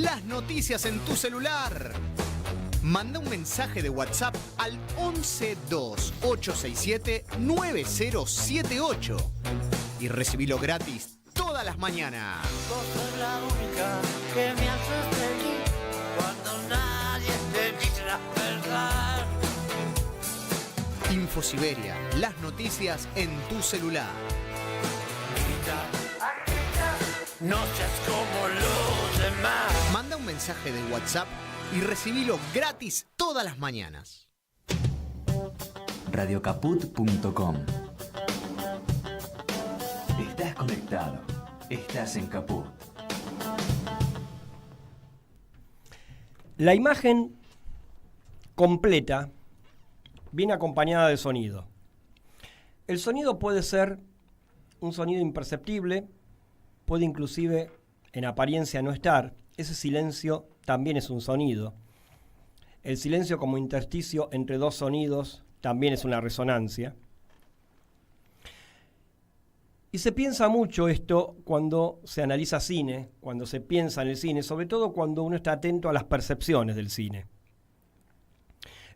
las noticias en tu celular. Manda un mensaje de WhatsApp al 1128679078 y recibilo gratis todas las mañanas. Vos sos la única que me haces feliz cuando nadie te dice la verdad. InfoSiberia, las noticias en tu celular. No seas como los demás. Manda un mensaje de WhatsApp y recibilo gratis todas las mañanas. Radiocaput.com. Estás conectado. Estás en Caput. La imagen completa viene acompañada de sonido. El sonido puede ser un sonido imperceptible, puede inclusive en apariencia no estar. Ese silencio también es un sonido. El silencio como intersticio entre dos sonidos también es una resonancia. Y se piensa mucho esto cuando se analiza cine, cuando se piensa en el cine, sobre todo cuando uno está atento a las percepciones del cine.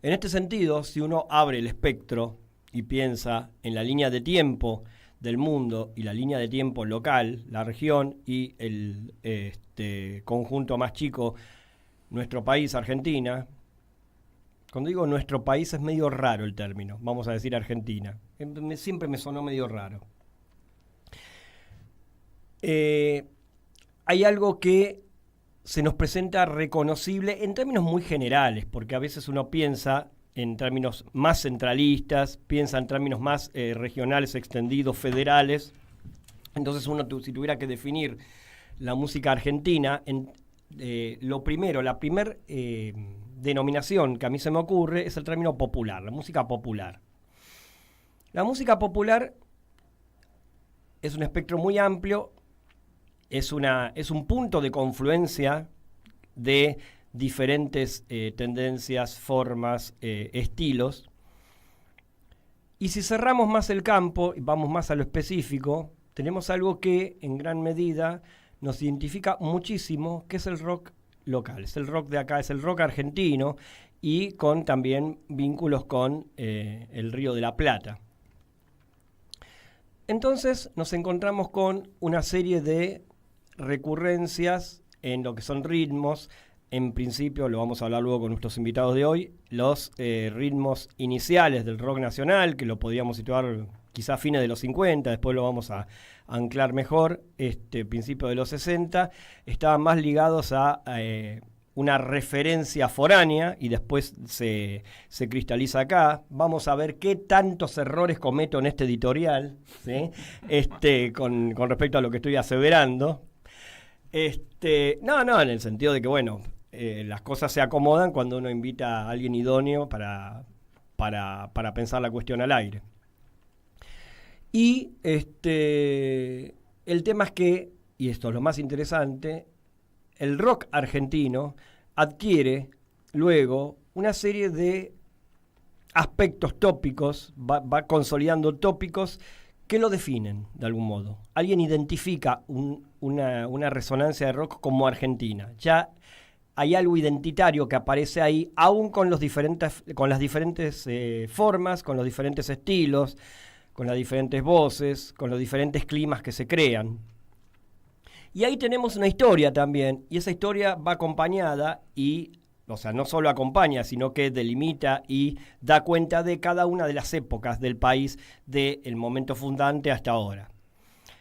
En este sentido, si uno abre el espectro y piensa en la línea de tiempo del mundo y la línea de tiempo local, la región y el conjunto más chico, nuestro país, Argentina. Cuando digo nuestro país es medio raro el término, vamos a decir Argentina. Siempre me sonó medio raro. Hay algo que se nos presenta reconocible en términos muy generales, porque a veces uno piensa en términos más centralistas, piensa en términos más regionales, extendidos, federales. Entonces uno, si tuviera que definir la música argentina, lo primero, la primer denominación que a mí se me ocurre es el término popular, la música popular. La música popular es un espectro muy amplio, es un punto de confluencia de diferentes tendencias, formas, estilos. Y si cerramos más el campo y vamos más a lo específico, tenemos algo que en gran medida nos identifica muchísimo, que es el rock local, es el rock de acá, es el rock argentino y con también vínculos con el Río de la Plata. Entonces nos encontramos con una serie de recurrencias en lo que son ritmos. En principio, lo vamos a hablar luego con nuestros invitados de hoy, los ritmos iniciales del rock nacional, que lo podríamos situar quizá a fines de los 50, después lo vamos a anclar mejor, principio de los 60, estaban más ligados a una referencia foránea y después se cristaliza acá. Vamos a ver qué tantos errores cometo en este editorial, ¿sí? Con respecto a lo que estoy aseverando. No, en el sentido de que, bueno, las cosas se acomodan cuando uno invita a alguien idóneo para pensar la cuestión al aire. Y el tema es que, y esto es lo más interesante, el rock argentino adquiere luego una serie de aspectos tópicos, va consolidando tópicos que lo definen de algún modo. Alguien identifica una resonancia de rock como argentina. Ya hay algo identitario que aparece ahí, aún con las diferentes formas, con los diferentes estilos, con las diferentes voces, con los diferentes climas que se crean. Y ahí tenemos una historia también, y esa historia va acompañada no solo acompaña, sino que delimita y da cuenta de cada una de las épocas del país, del momento fundante hasta ahora.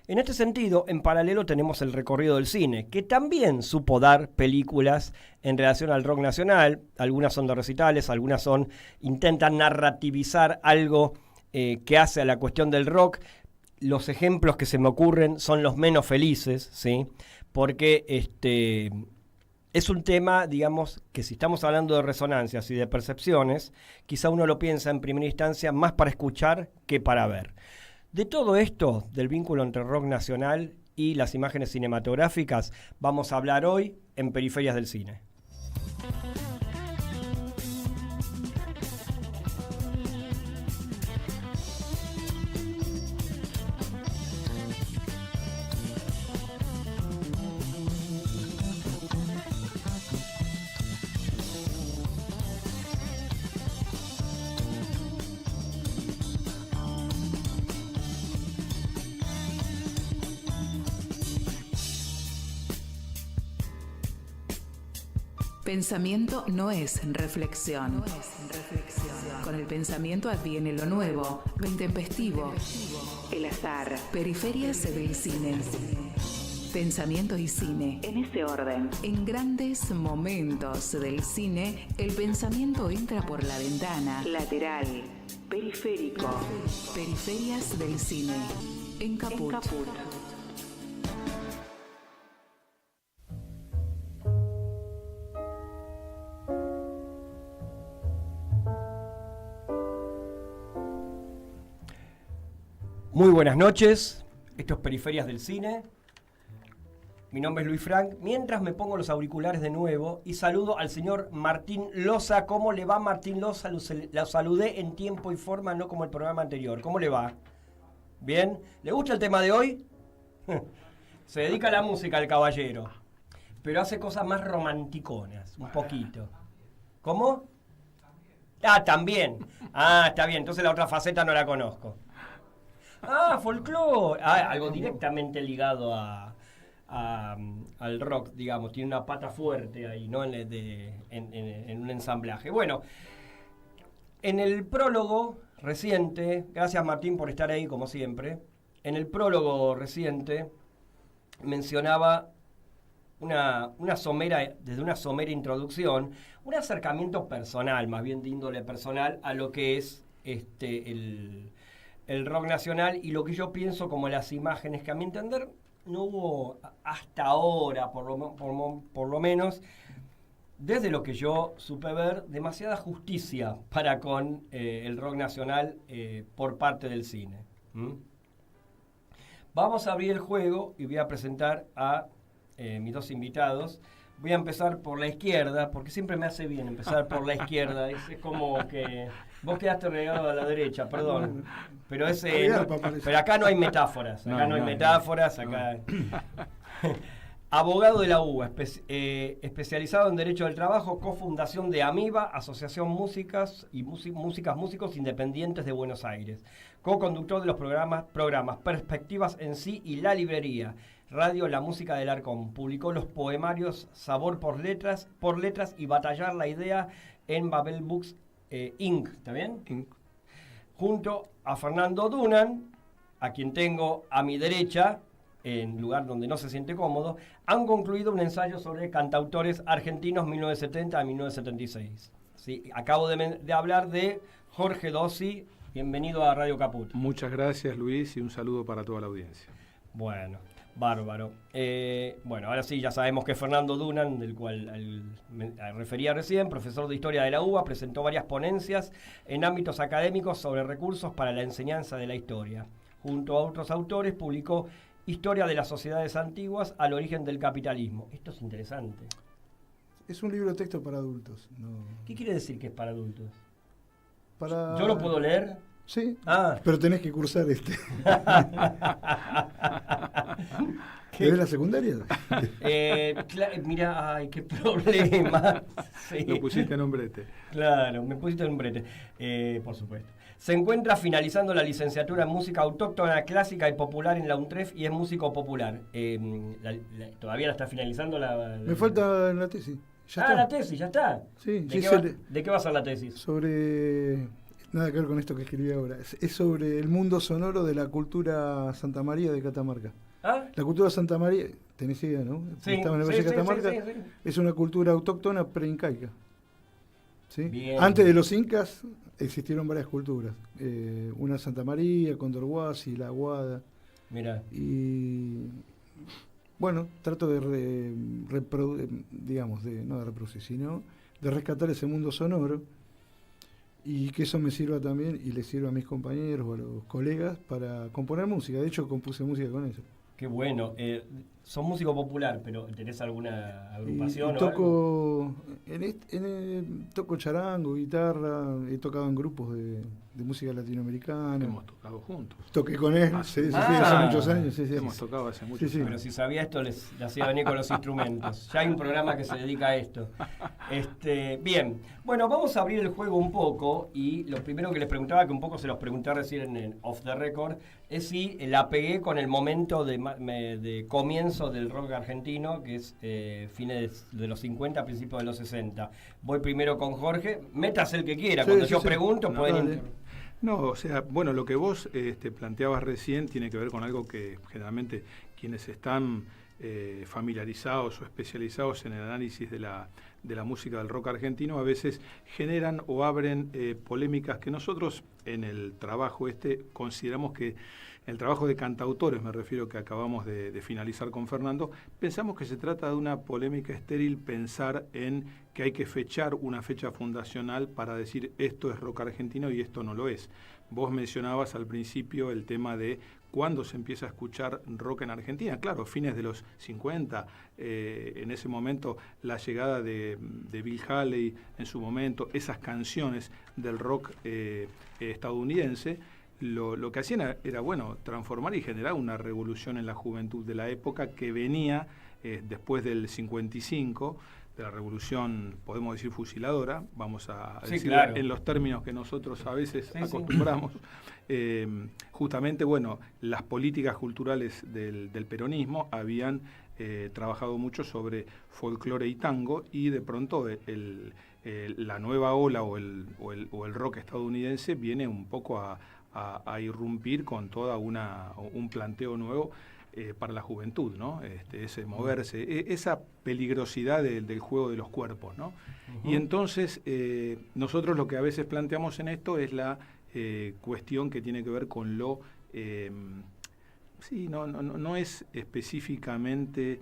En este sentido, en paralelo tenemos el recorrido del cine, que también supo dar películas en relación al rock nacional. Algunas son de recitales, algunas intentan narrativizar algo que hace a la cuestión del rock. Los ejemplos que se me ocurren son los menos felices, ¿sí? Porque es un tema, digamos, que si estamos hablando de resonancias y de percepciones, quizá uno lo piensa en primera instancia más para escuchar que para ver. De todo esto, del vínculo entre rock nacional y las imágenes cinematográficas, vamos a hablar hoy en Periferias del Cine. Pensamiento no es reflexión. Con el pensamiento adviene lo nuevo, lo intempestivo, el azar, periferias del cine. Pensamiento y cine, en ese orden. En grandes momentos del cine, el pensamiento entra por la ventana. Lateral, periférico. Periferias del cine, en Caput. Muy buenas noches, esto es Periferias del Cine. Mi nombre es Luis Frank. Mientras me pongo los auriculares de nuevo y saludo al señor Martín Loza. ¿Cómo le va, Martín Loza? Lo saludé en tiempo y forma, no como el programa anterior. ¿Cómo le va? ¿Bien? ¿Le gusta el tema de hoy? Se dedica a la música el caballero, pero hace cosas más romanticonas, un poquito. ¿Cómo? Ah, también. Ah, está bien, entonces la otra faceta no la conozco. Ah, folclore. Ah, algo directamente ligado al rock, digamos. Tiene una pata fuerte ahí, ¿no? En un ensamblaje. Bueno, en el prólogo reciente, gracias Martín por estar ahí como siempre, en el prólogo reciente mencionaba desde una somera introducción, un acercamiento personal, más bien de índole personal, a lo que es el rock nacional y lo que yo pienso como las imágenes que a mi entender no hubo hasta ahora, por lo menos, desde lo que yo supe ver, demasiada justicia para con el rock nacional por parte del cine. Vamos a abrir el juego y voy a presentar a mis dos invitados. Voy a empezar por la izquierda, porque siempre me hace bien empezar por la izquierda. Es como que vos quedaste relegado a la derecha, perdón. Pero pero acá no hay metáforas. Acá no hay metáforas. Acá. Abogado de la UBA, especializado en Derecho del Trabajo, cofundación de AMIBA, Asociación Músicos Independientes de Buenos Aires. Co-conductor de los programas Perspectivas en Sí y La Librería. Radio La Música del Arcón. Publicó los poemarios Sabor por letras y Batallar la Idea en Babel Books Inc. ¿Está bien? Inc. Junto a Fernando Dunan, a quien tengo a mi derecha, en lugar donde no se siente cómodo, han concluido un ensayo sobre cantautores argentinos 1970 a 1976. ¿Sí? Acabo de hablar de Jorge Dossi. Bienvenido a Radio Caput. Muchas gracias, Luis, y un saludo para toda la audiencia. Bueno, bárbaro. Bueno, ahora sí, ya sabemos que Fernando Dunan, del cual refería recién, profesor de Historia de la UBA, presentó varias ponencias en ámbitos académicos sobre recursos para la enseñanza de la historia. Junto a otros autores publicó Historia de las sociedades antiguas al origen del capitalismo. Esto es interesante. Es un libro de texto para adultos. No. ¿Qué quiere decir que es para adultos? Para... ¿Yo lo puedo leer? Sí, Ah. pero tenés que cursar ¿Ves la secundaria? Mira, ay, qué problema. Sí. Lo pusiste en un brete. Claro, me pusiste en un brete, por supuesto. Se encuentra finalizando la licenciatura en música autóctona, clásica y popular en la UNTREF y es músico popular. ¿Todavía la está finalizando? Me falta la tesis. Ya está. La tesis, ya está. Sí, ¿De qué va a ser la tesis? Sobre... Nada que ver con esto que escribí ahora. Es sobre el mundo sonoro de la cultura Santa María de Catamarca. ¿Ah? La cultura Santa María, tenés idea, ¿no? Sí, Estaba en el Valle de Catamarca. sí. Es una cultura autóctona preincaica. ¿Sí? Bien. Antes de los incas existieron varias culturas. Una Santa María, Condorhuasi, La Aguada. Mira. Y bueno, trato de no de reproducir, sino de rescatar ese mundo sonoro y que eso me sirva también y le sirva a mis compañeros o a los colegas para componer música. De hecho, compuse música con eso. Qué bueno. Sos músico popular, pero ¿tenés alguna agrupación y o toco, algo? Toco charango, guitarra, he tocado en grupos de música latinoamericana. Hemos tocado juntos. Toqué con él, hace muchos años. Sí, hemos tocado hace muchos sí. años. Pero si sabía esto, les hacía venir con los instrumentos. Ya hay un programa que se dedica a esto. Bien, bueno, vamos a abrir el juego un poco y lo primero que les preguntaba, que un poco se los pregunté recién en Off the Record, es si la pegué con el momento de comienzo comienzo del rock argentino, que es fines de los 50, principios de los 60. Voy primero con Jorge, métase el que quiera, Sí, cuando sí, yo sí. pregunto No, pueden... dale. No, o sea, bueno, lo que vos planteabas recién tiene que ver con algo que generalmente quienes están familiarizados o especializados en el análisis de la música del rock argentino a veces generan o abren polémicas que nosotros en el trabajo consideramos que el trabajo de cantautores, me refiero, que acabamos de finalizar con Fernando, pensamos que se trata de una polémica estéril pensar en que hay que fechar una fecha fundacional para decir esto es rock argentino y esto no lo es. Vos mencionabas al principio el tema de cuándo se empieza a escuchar rock en Argentina. Claro, fines de los 50, en ese momento la llegada de Bill Haley en su momento, esas canciones del rock estadounidense, lo que hacían era, bueno, transformar y generar una revolución en la juventud de la época que venía después del 55, de la revolución, podemos decir, fusiladora, vamos a Sí, decir claro. en los términos que nosotros a veces Sí, sí. acostumbramos. Justamente, bueno, las políticas culturales del peronismo habían trabajado mucho sobre folclore y tango, y de pronto la nueva ola o el rock estadounidense viene un poco a irrumpir con toda un planteo nuevo para la juventud, ¿no? Ese moverse, esa peligrosidad del juego de los cuerpos, ¿no? Y entonces nosotros lo que a veces planteamos en esto es la cuestión que tiene que ver con lo... sí, no es específicamente,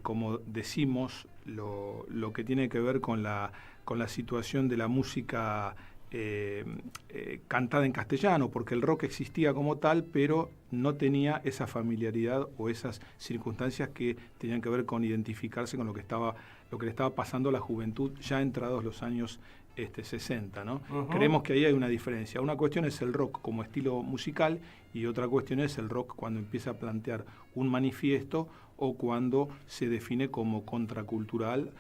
como decimos, lo que tiene que ver con la situación de la música cantada en castellano, porque el rock existía como tal, pero no tenía esa familiaridad o esas circunstancias que tenían que ver con identificarse con lo que le estaba pasando a la juventud ya entrados los años 60, ¿no? Uh-huh. Creemos que ahí hay una diferencia. Una cuestión es el rock como estilo musical y otra cuestión es el rock cuando empieza a plantear un manifiesto o cuando se define como contracultural,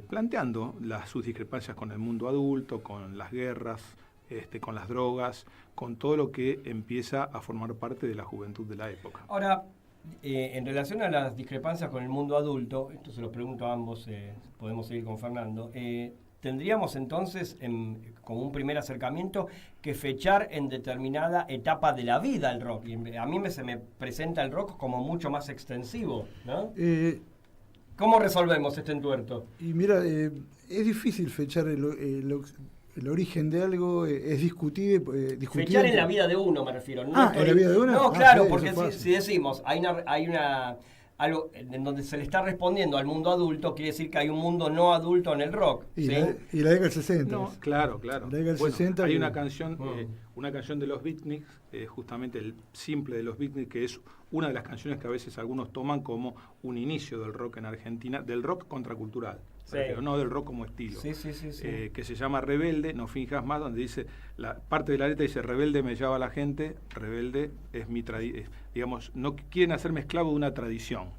planteando sus discrepancias con el mundo adulto, con las guerras, con las drogas, con todo lo que empieza a formar parte de la juventud de la época. Ahora, en relación a las discrepancias con el mundo adulto, esto se lo pregunto a ambos, podemos seguir con Fernando, tendríamos entonces, como un primer acercamiento, que fechar en determinada etapa de la vida el rock. Y a mí se me presenta el rock como mucho más extensivo, ¿no? ¿Cómo resolvemos este entuerto? Y mira, es difícil fechar el origen de algo, es discutible. Fechar en la vida de uno, me refiero. No ¿en la vida de uno? No, claro, Sí, porque eso es si decimos, hay algo en donde se le está respondiendo al mundo adulto, quiere decir que hay un mundo no adulto en el rock. Y, ¿sí? la década del 60. No, claro. La década del Bueno, 60 hay que- una canción de los Beatniks, justamente el simple de los Beatniks, que es una de las canciones que a veces algunos toman como un inicio del rock en Argentina, del rock contracultural, Sí. pero no del rock como estilo. Sí. Que se llama Rebelde, no finjas más, donde dice, la parte de la letra dice, rebelde me lleva la gente, rebelde es mi tradición, digamos, no quieren hacerme esclavo de una tradición.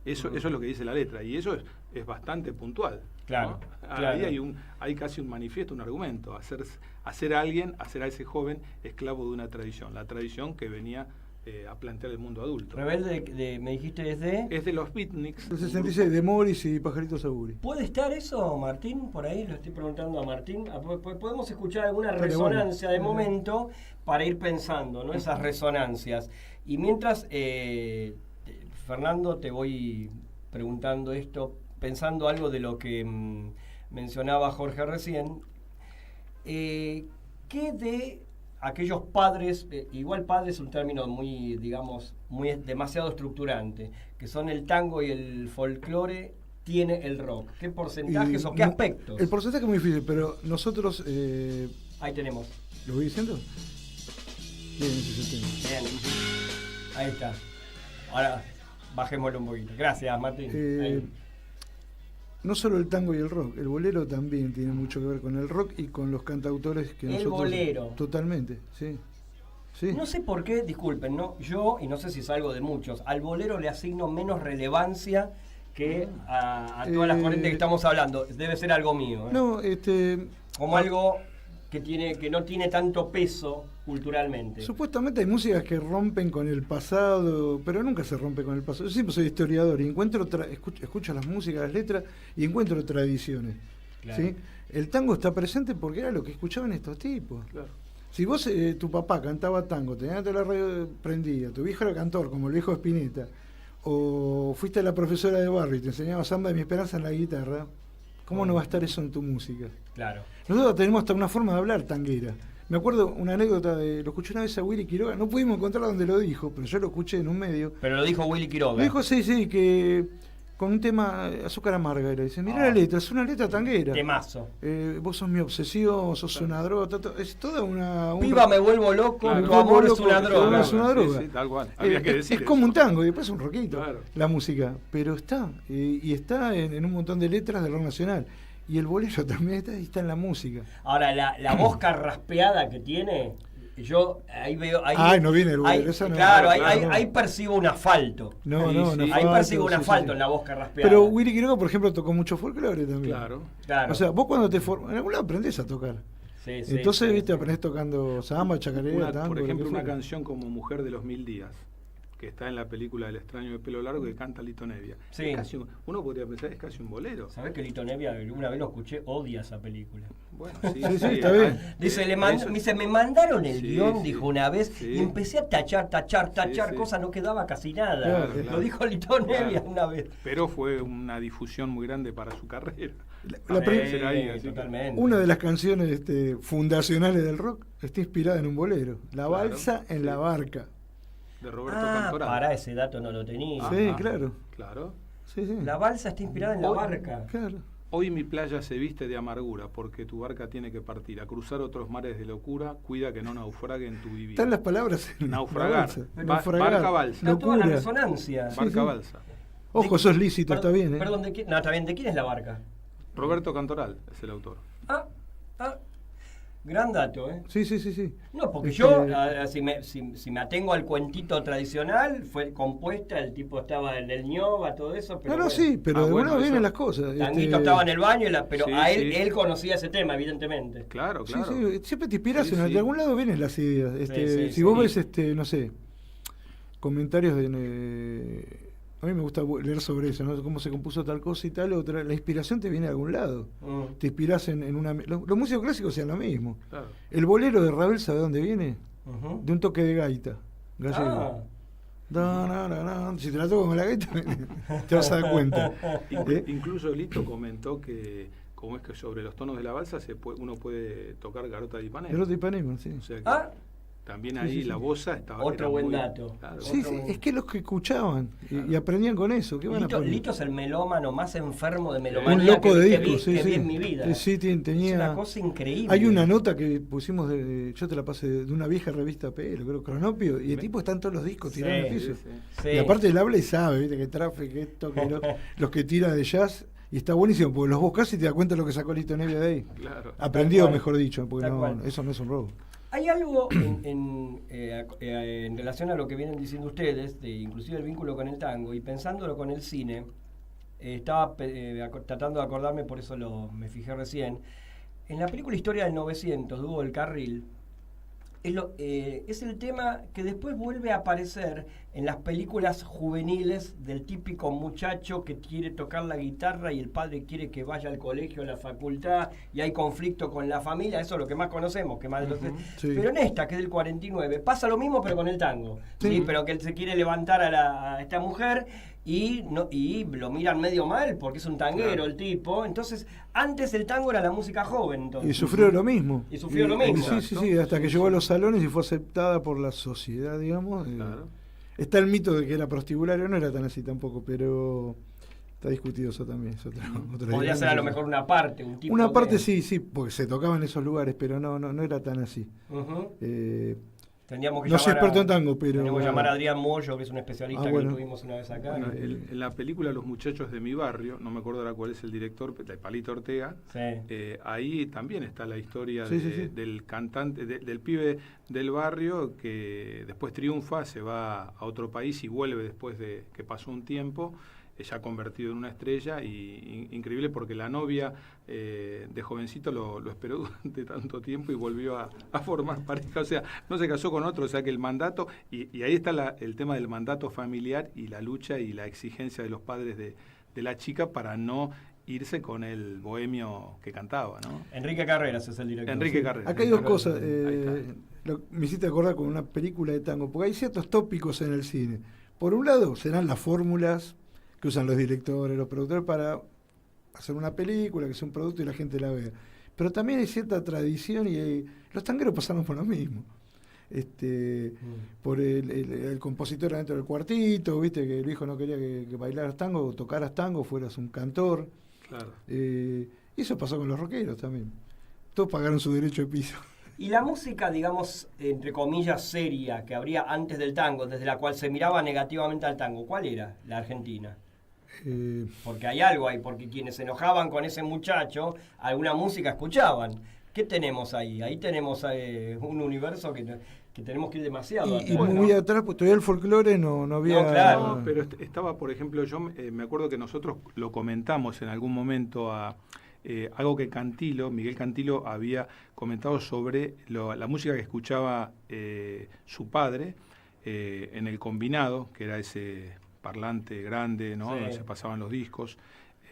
Eso es lo que dice la letra, y eso es bastante puntual. Claro, ¿no? claro. Ahí hay casi un manifiesto, un argumento, hacer a ese joven esclavo de una tradición, la tradición que venía a plantear el mundo adulto. Rebelde, me dijiste desde... Es de los Beatniks. El 66 de Morris y Pajaritos Saburi. ¿Puede estar eso, Martín? Por ahí lo estoy preguntando a Martín. Podemos escuchar alguna Estaría resonancia bueno. de momento para ir pensando, ¿no? Esas resonancias. Y mientras, Fernando, te voy preguntando esto, pensando algo de lo que mencionaba Jorge recién. ¿Qué de aquellos padres, igual padre es un término muy, digamos, muy demasiado estructurante, que son el tango y el folclore, tiene el rock? ¿Qué porcentajes o qué aspectos? El porcentaje es muy difícil, pero nosotros... Ahí tenemos. ¿Lo voy diciendo? Bien, ese es el tema. Bien. Ahí está. Ahora, bajémoslo un poquito. Gracias, Martín. Ahí. No solo el tango y el rock, el bolero también tiene mucho que ver con el rock y con los cantautores que El nosotros... bolero. Totalmente, sí. Sí. No sé por qué, disculpen, ¿no? Yo, y no sé si es algo de muchos, al bolero le asigno menos relevancia que a todas las corrientes que estamos hablando. Debe ser algo mío. ¿eh? No, Como algo que no tiene tanto peso culturalmente. Supuestamente hay músicas que rompen con el pasado, pero nunca se rompe con el pasado. Yo siempre soy historiador y escucho las músicas, las letras y encuentro tradiciones. Claro. ¿Sí? El tango está presente porque era lo que escuchaban estos tipos. Claro. Si vos, tu papá cantaba tango, tenías la radio prendida, tu viejo era cantor, como el viejo Spinetta, o fuiste la profesora de barrio y te enseñaba Samba de mi Esperanza en la guitarra, ¿cómo no va a estar eso en tu música? Claro. Nosotros tenemos hasta una forma de hablar tanguera. Me acuerdo una anécdota lo escuché una vez a Willy Quiroga, no pudimos encontrar donde lo dijo, pero yo lo escuché en un medio. Pero lo dijo Willy Quiroga. Lo dijo, sí, que con un tema Azúcar Amarga era. Dice, mirá la letra, es una letra tanguera. Temazo. Vos sos mi obsesión, sos una droga, es toda una... Viva me vuelvo loco, Claro. tu amor Me es vuelvo una loco, droga. es una droga. Sí, tal cual. Había que decir es como eso. un tango y después un rockito, Claro. la música. Pero está, y está en un montón de letras del rock nacional. Y el bolero también está, y está en la música. Ahora, la voz carraspeada que tiene, yo ahí veo... Ahí, Ay, no viene el bolero, ahí, esa no. claro, Claro. ahí percibo un asfalto. No, Sí, no, sí. no. Ahí percibo un asfalto en la voz carraspeada. Pero Willy Quiroga, por ejemplo, tocó mucho folclore también. Claro. Claro. O sea, vos cuando te formas, en algún lado aprendés a tocar. Sí, sí, Entonces, sí, viste, sí. aprendés tocando samba, chacarera, tango. Por lo que ejemplo, una fuera. canción como Mujer de los 1000 días, que está en la película El extraño de pelo largo, que canta Lito Nevia. Sí. Es casi uno podría pensar, es casi un bolero. ¿Sabés que Lito Nevia, una vez lo escuché, odia esa película? Bueno, Sí, está bien. Dice, eso- me dice, me mandaron el Sí, guión, sí, dijo una vez, sí. y empecé a tachar, Sí. cosas, no quedaba casi nada. Claro, Lo claro. dijo Lito Nevia Claro. una vez. Pero fue una difusión muy grande para su carrera. La prim- Aparecer ahí, así que- totalmente. Una de las canciones fundacionales del rock está inspirada en un bolero. La Claro, balsa en sí. la barca. de Roberto Ah, Cantoral. para ese dato no lo tenía. Sí, Ajá. claro. Claro. Sí, sí. La balsa está inspirada en la Hoy- barca. Claro. Hoy mi playa se viste de amargura, porque tu barca tiene que partir a cruzar otros mares de locura, cuida que no naufrague en tu vivir. Están las palabras en Naufragar. la balsa. Ba- Naufragar. barca balsa. Está toda la Locura. resonancia. Sí, Barca sí. balsa. Ojo, eso es lícito, está bien, ¿eh? Perdón, ¿de quién? No, está bien, ¿de quién es la barca? Roberto Cantoral es el autor. Ah, gran dato, ¿eh? Sí, sí, sí, sí. No, porque Este, yo, si me atengo al cuentito tradicional, fue compuesta, el tipo estaba en el ñoba, todo eso, pero No, no, bueno, sí, pero de bueno, alguna vienen eso- las cosas. Tanguito estaba en el baño, pero Sí, a él, sí. él conocía ese tema, evidentemente. Claro, Sí, claro. sí, siempre te inspiras, Sí, de sí. algún lado vienen las ideas. sí, si sí. vos ves, no sé, comentarios de... a mí me gusta leer sobre eso, ¿no? Cómo se compuso tal cosa y tal otra. La inspiración te viene de algún lado. Mm. Te inspirás en una... Los músicos clásicos hacían lo mismo. Claro. El bolero de Ravel, ¿sabe dónde viene? Ujú. De un toque de gaita gallego. Ah, Da, na, na, na. Si te la toco con la gaita, te vas a dar cuenta. ¿Eh? Incluso Lito comentó que, como es que sobre los tonos de la balsa uno puede tocar Garota de Ipanema. Garota de Ipanema, sí. O sea que Ah. también Sí, ahí sí, sí. la bossa estaba. Otro era buen muy- dato. Claro. Sí, Otro sí, buen- es que los que escuchaban y aprendían con eso. ¿Qué van a Lito, poner? Lito es el melómano más enfermo de melomanía Un loco que, de que discos, sí, que sí. vi en mi vida. Sí, tenía... Es una cosa increíble. Hay una nota que pusimos, yo te la pasé, de una vieja revista Pelo, creo, Cronopio, y el tipo está en todos los discos Sí, tirados en el Sí, piso. sí. Sí. Y aparte él habla y sabe, ¿viste? Que trafe, que esto, que los que tira de jazz, y está buenísimo, porque los buscas y te das cuenta de lo que sacó Lito Nevia de ahí. Claro. Aprendido, cual. mejor dicho, porque Tal no, cual. eso no es un robo. Hay algo en relación a lo que vienen diciendo ustedes, inclusive el vínculo con el tango, y pensándolo con el cine, estaba tratando de acordarme, por eso me fijé recién, en la película Historia del 900 de Hugo del Carril, es el tema que después vuelve a aparecer en las películas juveniles del típico muchacho que quiere tocar la guitarra y el padre quiere que vaya al colegio, a la facultad, y hay conflicto con la familia. Eso es lo que más conocemos, que más de los... Sí. Pero en esta, que es del 49, pasa lo mismo pero con el tango. Sí. ¿Sí? Pero que él se quiere levantar a esta mujer y lo miran medio mal porque es un tanguero Claro. el tipo. Entonces, antes el tango era la música joven. Entonces. Y sufrió lo mismo. Y sufrió lo mismo. Sí, sí, sí, hasta que llegó a los salones y fue aceptada por la sociedad, digamos. Claro. Está el mito de que era prostibulario, no era tan así tampoco, pero está discutido eso también. Es otra Podría dinámica. ser a lo mejor una parte. Una parte sí, porque se tocaba en esos lugares, pero no era tan así. Ujú. No Tendríamos que soy llamar experto en tango, pero... Tendríamos que llamar a Adrián Mollo, que es un especialista Ah, bueno. que tuvimos una vez acá. Bueno, en la película Los muchachos de mi barrio, no me acuerdo ahora cuál es el director, de Palito Ortega, Sí. ahí también está la historia Sí, sí, sí. del cantante, del pibe del barrio que después triunfa, se va a otro país y vuelve después de que pasó un tiempo. ya convertido en una estrella, y increíble porque la novia de jovencito lo esperó durante tanto tiempo y volvió a formar pareja, o sea, no se casó con otro, o sea que el mandato, y ahí está el tema del mandato familiar y la lucha y la exigencia de los padres de la chica para no irse con el bohemio que cantaba, ¿no? Enrique Carreras es el director. Enrique Carreras. Acá hay dos cosas. Ahí está. Me hiciste acordar con una película de tango, porque hay ciertos tópicos en el cine. Por un lado, serán las fórmulas que usan los directores, los productores para hacer una película, que sea un producto y la gente la vea. Pero también hay cierta tradición y los tangueros pasaron por lo mismo. Por el compositor dentro del cuartito, viste que el hijo no quería que bailaras tango o tocaras tango, fueras un cantor. Claro. Y eso pasó con los rockeros también. Todos pagaron su derecho de piso. Y la música, digamos, entre comillas, seria, que habría antes del tango, desde la cual se miraba negativamente al tango, ¿cuál era? La Argentina. Porque hay algo ahí, porque quienes se enojaban con ese muchacho, alguna música escuchaban. ¿Qué tenemos ahí? Ahí tenemos un universo que tenemos que ir demasiado atrás. Y muy atrás, pues todavía el folclore no había... No, claro. No, pero estaba, por ejemplo, yo me acuerdo que nosotros lo comentamos en algún momento algo que Miguel Cantilo había comentado sobre la música que escuchaba su padre en el combinado, que era ese parlante grande, ¿no? Sí. Donde se pasaban los discos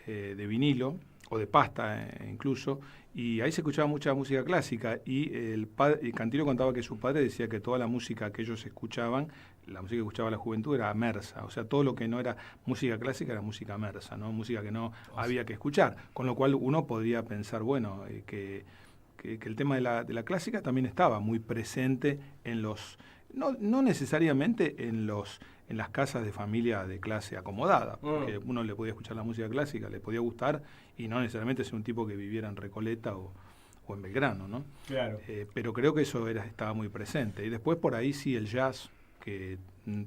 de vinilo o de pasta incluso, y ahí se escuchaba mucha música clásica, y Cantilo contaba que su padre decía que toda la música que ellos escuchaban, la música que escuchaba la juventud era mersa, o sea, todo lo que no era música clásica era música mersa, ¿no? Música que no había que escuchar, con lo cual uno podría pensar, bueno, que el tema de la clásica también estaba muy presente en los, no necesariamente en las casas de familia de clase acomodada, porque uno le podía escuchar la música clásica, le podía gustar, y no necesariamente ser un tipo que viviera en Recoleta o en Belgrano, ¿no? Claro. Pero creo que eso estaba muy presente. Y después por ahí sí el jazz, que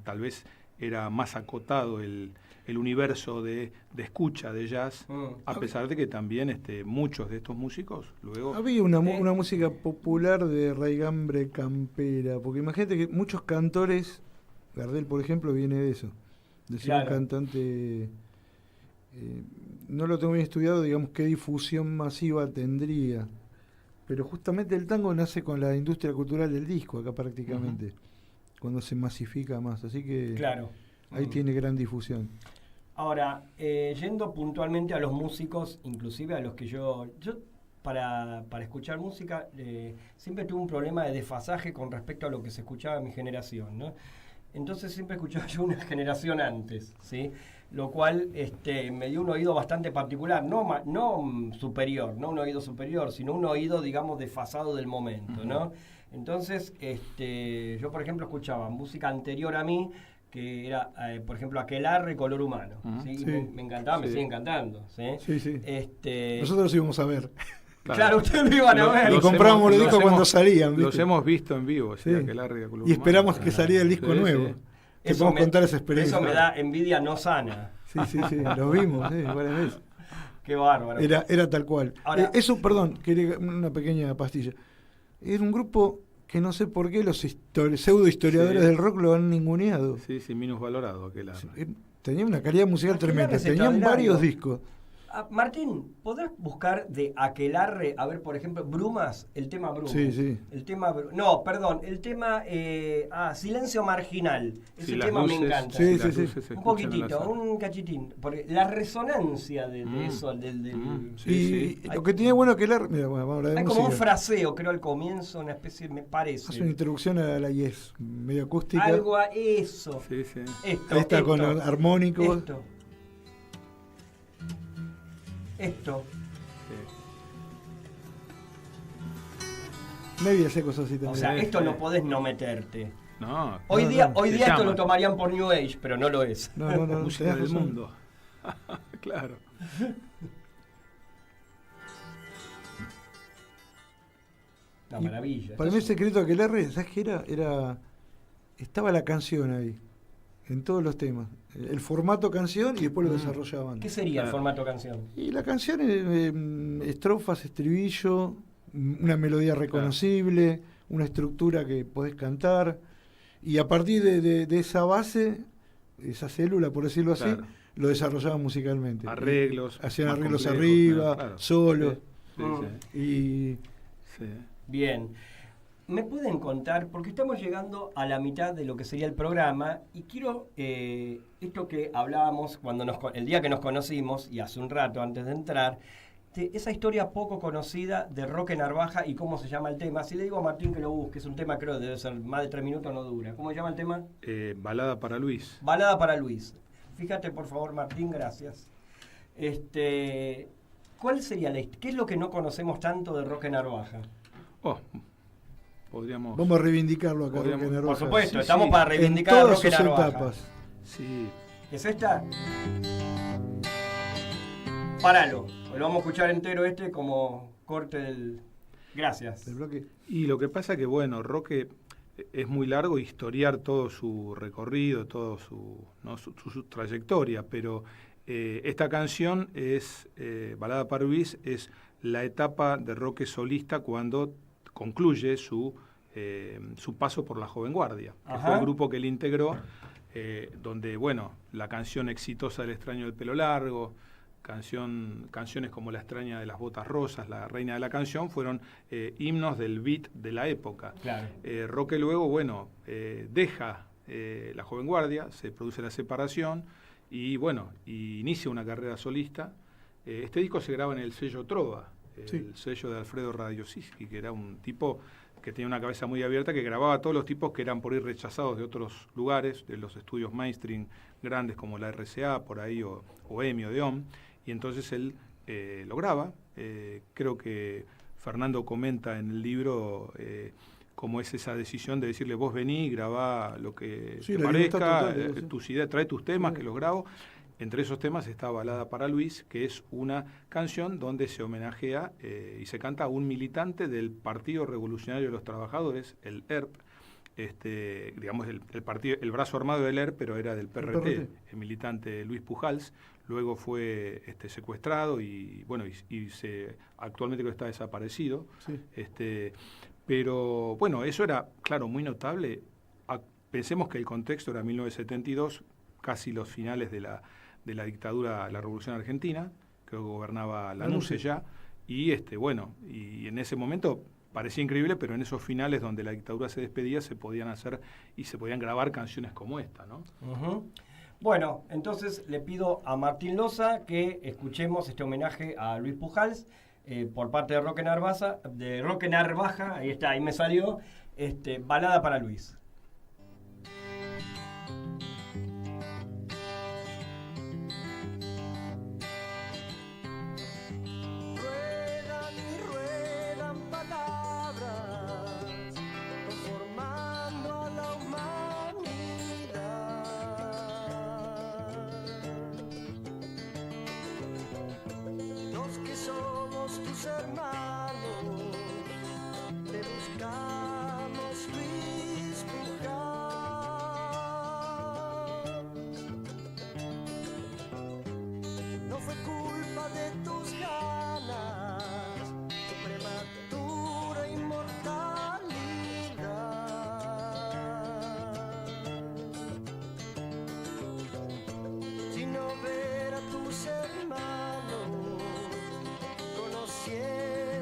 tal vez era más acotado el universo de escucha de jazz, a pesar de que también muchos de estos músicos luego... Había una música popular de raigambre campera, porque imagínate que muchos cantores, Gardel por ejemplo viene de eso, de ser un cantante... no lo tengo bien estudiado, digamos, qué difusión masiva tendría, pero justamente el tango nace con la industria cultural del disco acá prácticamente, cuando se masifica más, así que ahí tiene gran difusión. Ahora, yendo puntualmente a los músicos, inclusive a los que yo para escuchar música siempre tuve un problema de desfasaje con respecto a lo que se escuchaba en mi generación, ¿no? Entonces siempre escuchaba yo una generación antes, ¿sí? Lo cual me dio un oído bastante particular, no superior, no un oído superior, sino un oído, digamos, desfasado del momento, ¿no? Entonces, yo, por ejemplo, escuchaba música anterior a mí, que era, por ejemplo, Aquelarre, Color Humano, ¿sí? Sí. Me encantaba, me sigue encantando, ¿sí? Sí. Nosotros íbamos a ver. Claro, ustedes lo iban a ver. Y comprábamos los discos cuando salían, ¿viste? Los hemos visto en vivo, sí. Aquelarre, Color y esperamos Humano, que saliera el disco nuevo. Sí. Que podemos contar esa experiencia. Eso me da envidia no sana. Sí, lo vimos, varias veces. Qué bárbaro. Era tal cual. Ahora, eso, perdón, quería una pequeña pastilla. Era un grupo que no sé por qué los pseudo historiadores del rock lo han ninguneado. Sí, minusvalorado Aquelarre. Tenía una calidad musical tremenda, tenían extraordinario. varios discos. Martín, ¿podrás buscar de Aquelarre, a ver, por ejemplo, Brumas, el tema Brumas? Sí. El tema, no, perdón, el tema Silencio Marginal. Ese Sí, tema luces, me encanta. Sí. Un poquitito, un cachitín. Porque la resonancia de eso, Y lo que tenía bueno Aquelarre, mira, vamos a hablar de hay música. como un fraseo, creo, al comienzo, una especie, me parece. Hace una introducción a la Yes, medio acústica. Algo a eso. Sí. Ahí está con los armónicos. Esto. Medio hace cosas así también. O sea, esto no podés no meterte. No, Hoy día te esto llaman. lo tomarían por New Age, pero no lo es. No, Música tenés del razón. mundo. Claro. Una maravilla. Para mí el secreto de Aquelarre, ¿sabes qué era? Estaba la canción ahí, en todos los temas. El formato canción y después lo desarrollaban. ¿Qué sería el formato canción? Y la canción es estrofas, estribillo, una melodía reconocible, una estructura que podés cantar, y a partir de esa base, esa célula, por decirlo así, Claro. lo desarrollaban musicalmente. Arreglos. Hacían más arreglos complejos, arriba, claro. solos. Sí, sí, Y sí. Bien. ¿Me pueden contar? Porque estamos llegando a la mitad de lo que sería el programa y quiero esto que hablábamos el día que nos conocimos y hace un rato antes de entrar, de esa historia poco conocida de Roque Narvaja y cómo se llama el tema. Si le digo a Martín que lo busque, es un tema, creo que debe ser más de 3 minutos, no dura. ¿Cómo se llama el tema? Balada para Luis. Balada para Luis. Fíjate, por favor, Martín, gracias. ¿Cuál sería qué es lo que no conocemos tanto de Roque Narvaja? Podríamos... vamos a reivindicarlo acá, Podríamos- Roque Narvaja. Por supuesto, Sí, estamos sí. para En reivindicar a todas Roque sus Narvaja. etapas. Sí. ¿Es esta? Páralo, lo vamos a escuchar entero como corte del... Gracias. El bloque. Y lo que pasa que, bueno, Roque es muy largo historiar todo su recorrido, todo su trayectoria, pero esta canción es, Balada para Luis, es la etapa de Roque solista cuando concluye su paso por la Joven Guardia, que Ajá. fue el grupo que él integró, donde, bueno, la canción exitosa del Extraño del Pelo Largo, canciones como La Extraña de las Botas Rosas, La Reina de la Canción, fueron himnos del beat de la época. Claro. Roque luego, bueno, deja la Joven Guardia, se produce la separación y, bueno, inicia una carrera solista. Este disco se graba en el sello Trova, el sello de Alfredo Radiosischi, que era un tipo que tenía una cabeza muy abierta, que grababa a todos los tipos que eran por ahí rechazados de otros lugares, de los estudios mainstream grandes como la RCA, por ahí, o EMI o DEOM, y entonces él lo graba. Creo que Fernando comenta en el libro cómo es esa decisión de decirle, vos vení, grabá lo que te la libertad parezca, total, sí. tus ideas, trae tus temas, que los grabo. Entre esos temas está Balada para Luis, que es una canción donde se homenajea y se canta a un militante del Partido Revolucionario de los Trabajadores, el ERP, digamos el partido, el brazo armado del ERP, pero era del PRT, el militante Luis Pujals. Luego fue secuestrado y bueno, actualmente creo que está desaparecido. Sí. Pero bueno, eso era, claro, muy notable. Pensemos que el contexto era 1972, casi los finales de la dictadura, la Revolución Argentina, creo que gobernaba Lanusse ya, y y en ese momento parecía increíble, pero en esos finales donde la dictadura se despedía se podían hacer y se podían grabar canciones como esta, ¿no? Uh-huh. Bueno, entonces le pido a Martín Loza que escuchemos este homenaje a Luis Pujals por parte de Roque Narvaja, ahí está, ahí me salió, Balada para Luis. Ruedan y ruedan palabras, conformando a la humanidad. Los que somos tus hermanos, te buscamos, Luis Pujals. No fue culpa de tus ganas, tu prematura inmortalidad, sino ver a tus hermanos conociendo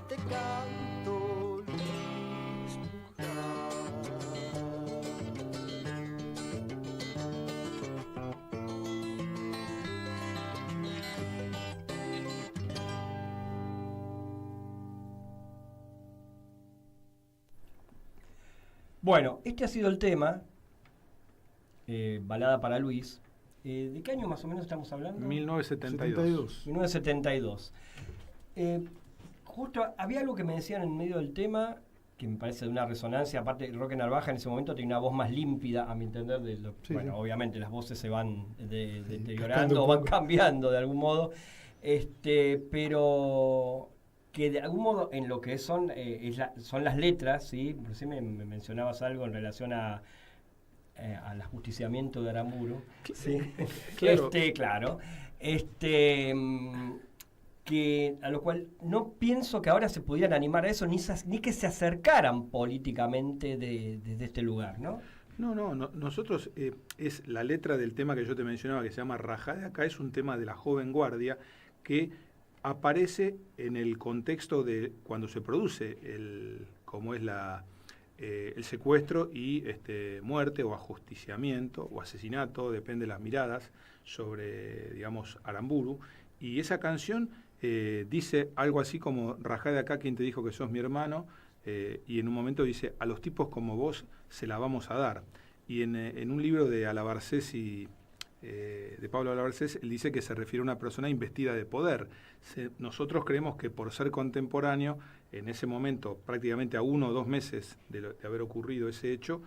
te canto, Luis Luján. Bueno, este ha sido el tema, Balada para Luis. ¿De qué año más o menos estamos hablando? 1972. 1972. Justo había algo que me decían en medio del tema que me parece de una resonancia. Aparte, Roque Narvaja en ese momento tenía una voz más límpida, a mi entender. Bueno, obviamente las voces se van deteriorando o van cambiando de algún modo. Pero que de algún modo en lo que son las letras, ¿sí? Recién me mencionabas algo en relación al ajusticiamiento de Aramburu. Sí. Claro. Claro. Que a lo cual no pienso que ahora se pudieran animar a eso, ni que se acercaran políticamente desde este lugar, ¿no? No, nosotros, es la letra del tema que yo te mencionaba, que se llama Rajá de acá, es un tema de la joven guardia que aparece en el contexto de cuando se produce el secuestro y muerte o ajusticiamiento o asesinato, depende de las miradas, sobre, digamos, Aramburu. Y esa canción dice algo así como: rajá de acá quien te dijo que sos mi hermano, y en un momento dice: a los tipos como vos se la vamos a dar. Y en un libro de Alabarcés de Pablo Alabarcés, él dice que se refiere a una persona investida de poder. Nosotros creemos que por ser contemporáneo, en ese momento, prácticamente a 1 o 2 meses de haber ocurrido ese hecho,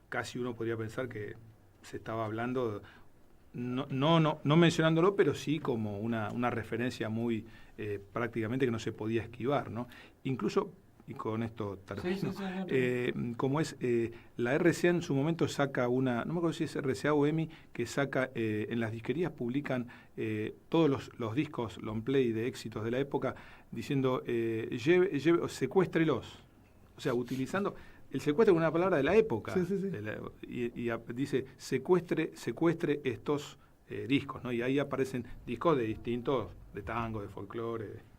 casi uno podría pensar que se estaba hablando, no mencionándolo, pero sí como una referencia muy prácticamente que no se podía esquivar, ¿no? Incluso, y con esto termino, como es, la RCA en su momento saca no me acuerdo si es RCA o EMI, que saca, en las disquerías publican todos los discos long play de éxitos de la época, diciendo, secuéstrelos, o sea, utilizando el secuestro, una palabra de la época, y dice, secuestre estos discos, ¿no? Y ahí aparecen discos de distintos, de tango, de folclore.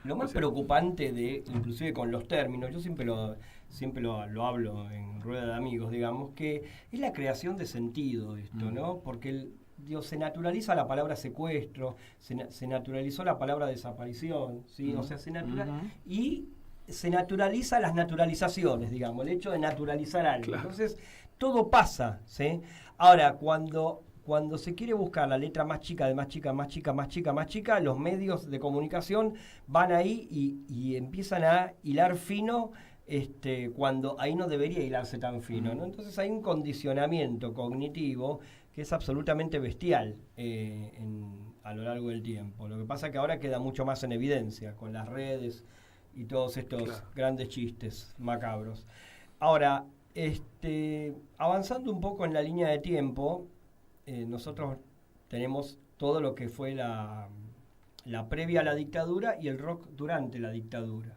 Lo más preocupante inclusive con los términos, yo siempre lo hablo en rueda de amigos, digamos, que es la creación de sentido esto, ¿no? Porque se naturaliza la palabra secuestro, se naturalizó la palabra desaparición, ¿sí? O sea, y se naturaliza las naturalizaciones, digamos, el hecho de naturalizar algo. Claro. Entonces, todo pasa, ¿sí? Ahora, cuando se quiere buscar la letra más chica, de más chica, los medios de comunicación van ahí y empiezan a hilar fino cuando ahí no debería hilarse tan fino, ¿no? Entonces hay un condicionamiento cognitivo que es absolutamente bestial a lo largo del tiempo. Lo que pasa es que ahora queda mucho más en evidencia con las redes y todos estos grandes chistes macabros. Ahora, avanzando un poco en la línea de tiempo, nosotros tenemos todo lo que fue la previa a la dictadura y el rock durante la dictadura.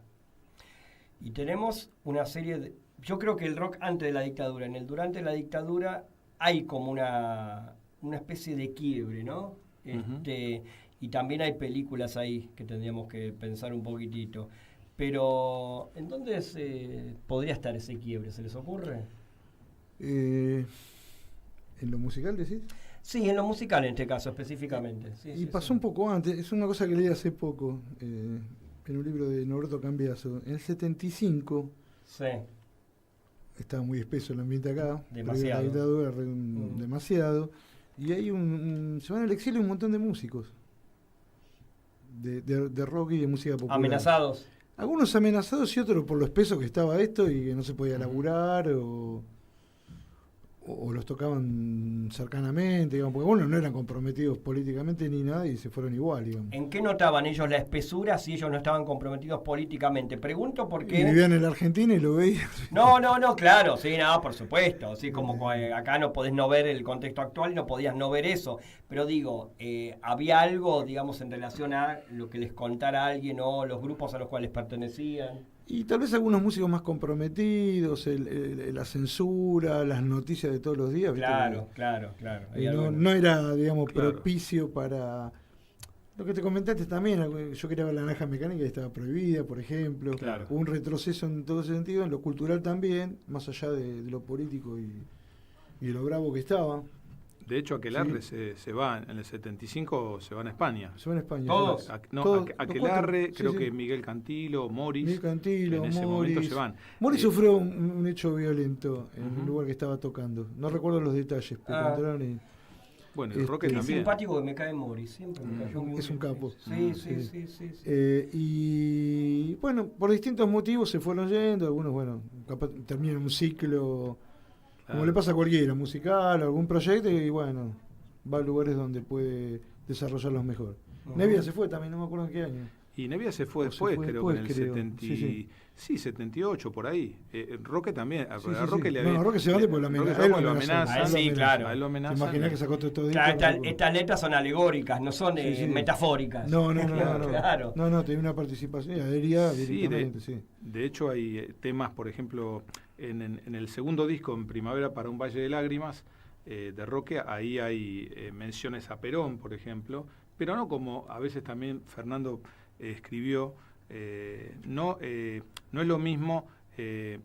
Y tenemos una serie yo creo que el rock antes de la dictadura, en el durante la dictadura hay como una especie de quiebre, ¿no? Y también hay películas ahí que tendríamos que pensar un poquitito. Pero, ¿en dónde podría estar ese quiebre? ¿Se les ocurre? ¿En lo musical decís? Sí, en lo musical en este caso específicamente. Sí, pasó un poco antes, es una cosa que leí hace poco, en un libro de Norberto Cambiaso. En el 75, estaba muy espeso el ambiente acá, demasiado. La dictadura, demasiado, y hay se van al exilio un montón de músicos, de rock y de música popular. Amenazados. Algunos amenazados y otros por lo espeso que estaba esto y que no se podía laburar o los tocaban cercanamente, digamos, porque bueno, no eran comprometidos políticamente ni nada y se fueron igual, digamos. ¿En qué notaban ellos la espesura si ellos no estaban comprometidos políticamente? Pregunto porque... Y vivían en la Argentina y lo veían. No, claro, sí, no, por supuesto. Sí, como acá no podés no ver el contexto actual y no podías no ver eso. Pero digo, ¿había algo, digamos, en relación a lo que les contara alguien o los grupos a los cuales pertenecían? Y tal vez algunos músicos más comprometidos, la censura, las noticias de todos los días. Claro. No era, digamos, propicio para Lo que te comentaste también, yo quería ver La Naranja Mecánica y estaba prohibida, por ejemplo. Claro. Hubo un retroceso en todo ese sentido, en lo cultural también, más allá de lo político y de lo bravo que estaba. De hecho, Aquelarre se va, en el 75 se van a España. Se va en España. ¿Todos? Aquelarre, creo sí. que Miguel Cantilo, Morris. Miguel Cantilo, en ese Morris. momento se van. Morris sufrió un hecho violento en el Ujú. lugar que estaba tocando. No recuerdo los detalles, pero entraron y... Bueno, el Roque Qué Qué también. simpático que me cae Morris, siempre me cayó muy Es un bien. capo. Sí. Y bueno, por distintos motivos se fueron yendo, algunos, bueno, capaz terminan un ciclo, como Claro. le pasa a cualquiera, musical, algún proyecto, y bueno, va a lugares donde puede desarrollarlos mejor. Ujú. Nevia se fue también, no me acuerdo en qué año. Y Nevia se fue O se después, fue creo después, que en el creo. 70, sí, 78, por ahí. Roque también. A Sí, Roque sí. le No, había- Roque se va después, lo Roque amenaza. se va Él porque lo lo amenaza. amenazan. Ah, sí, claro. A él lo ¿Te amenazan. imaginas que sacó todo esto? Claro, estas letras son alegóricas, no son Sí, sí. metafóricas. No. Claro. No, tenía una participación, adhería Sí, directamente, sí. De hecho, hay temas, por ejemplo, en el segundo disco, en Primavera para un Valle de Lágrimas, de Roque, ahí hay menciones a Perón, por ejemplo, pero no como a veces también Fernando escribió, no es lo mismo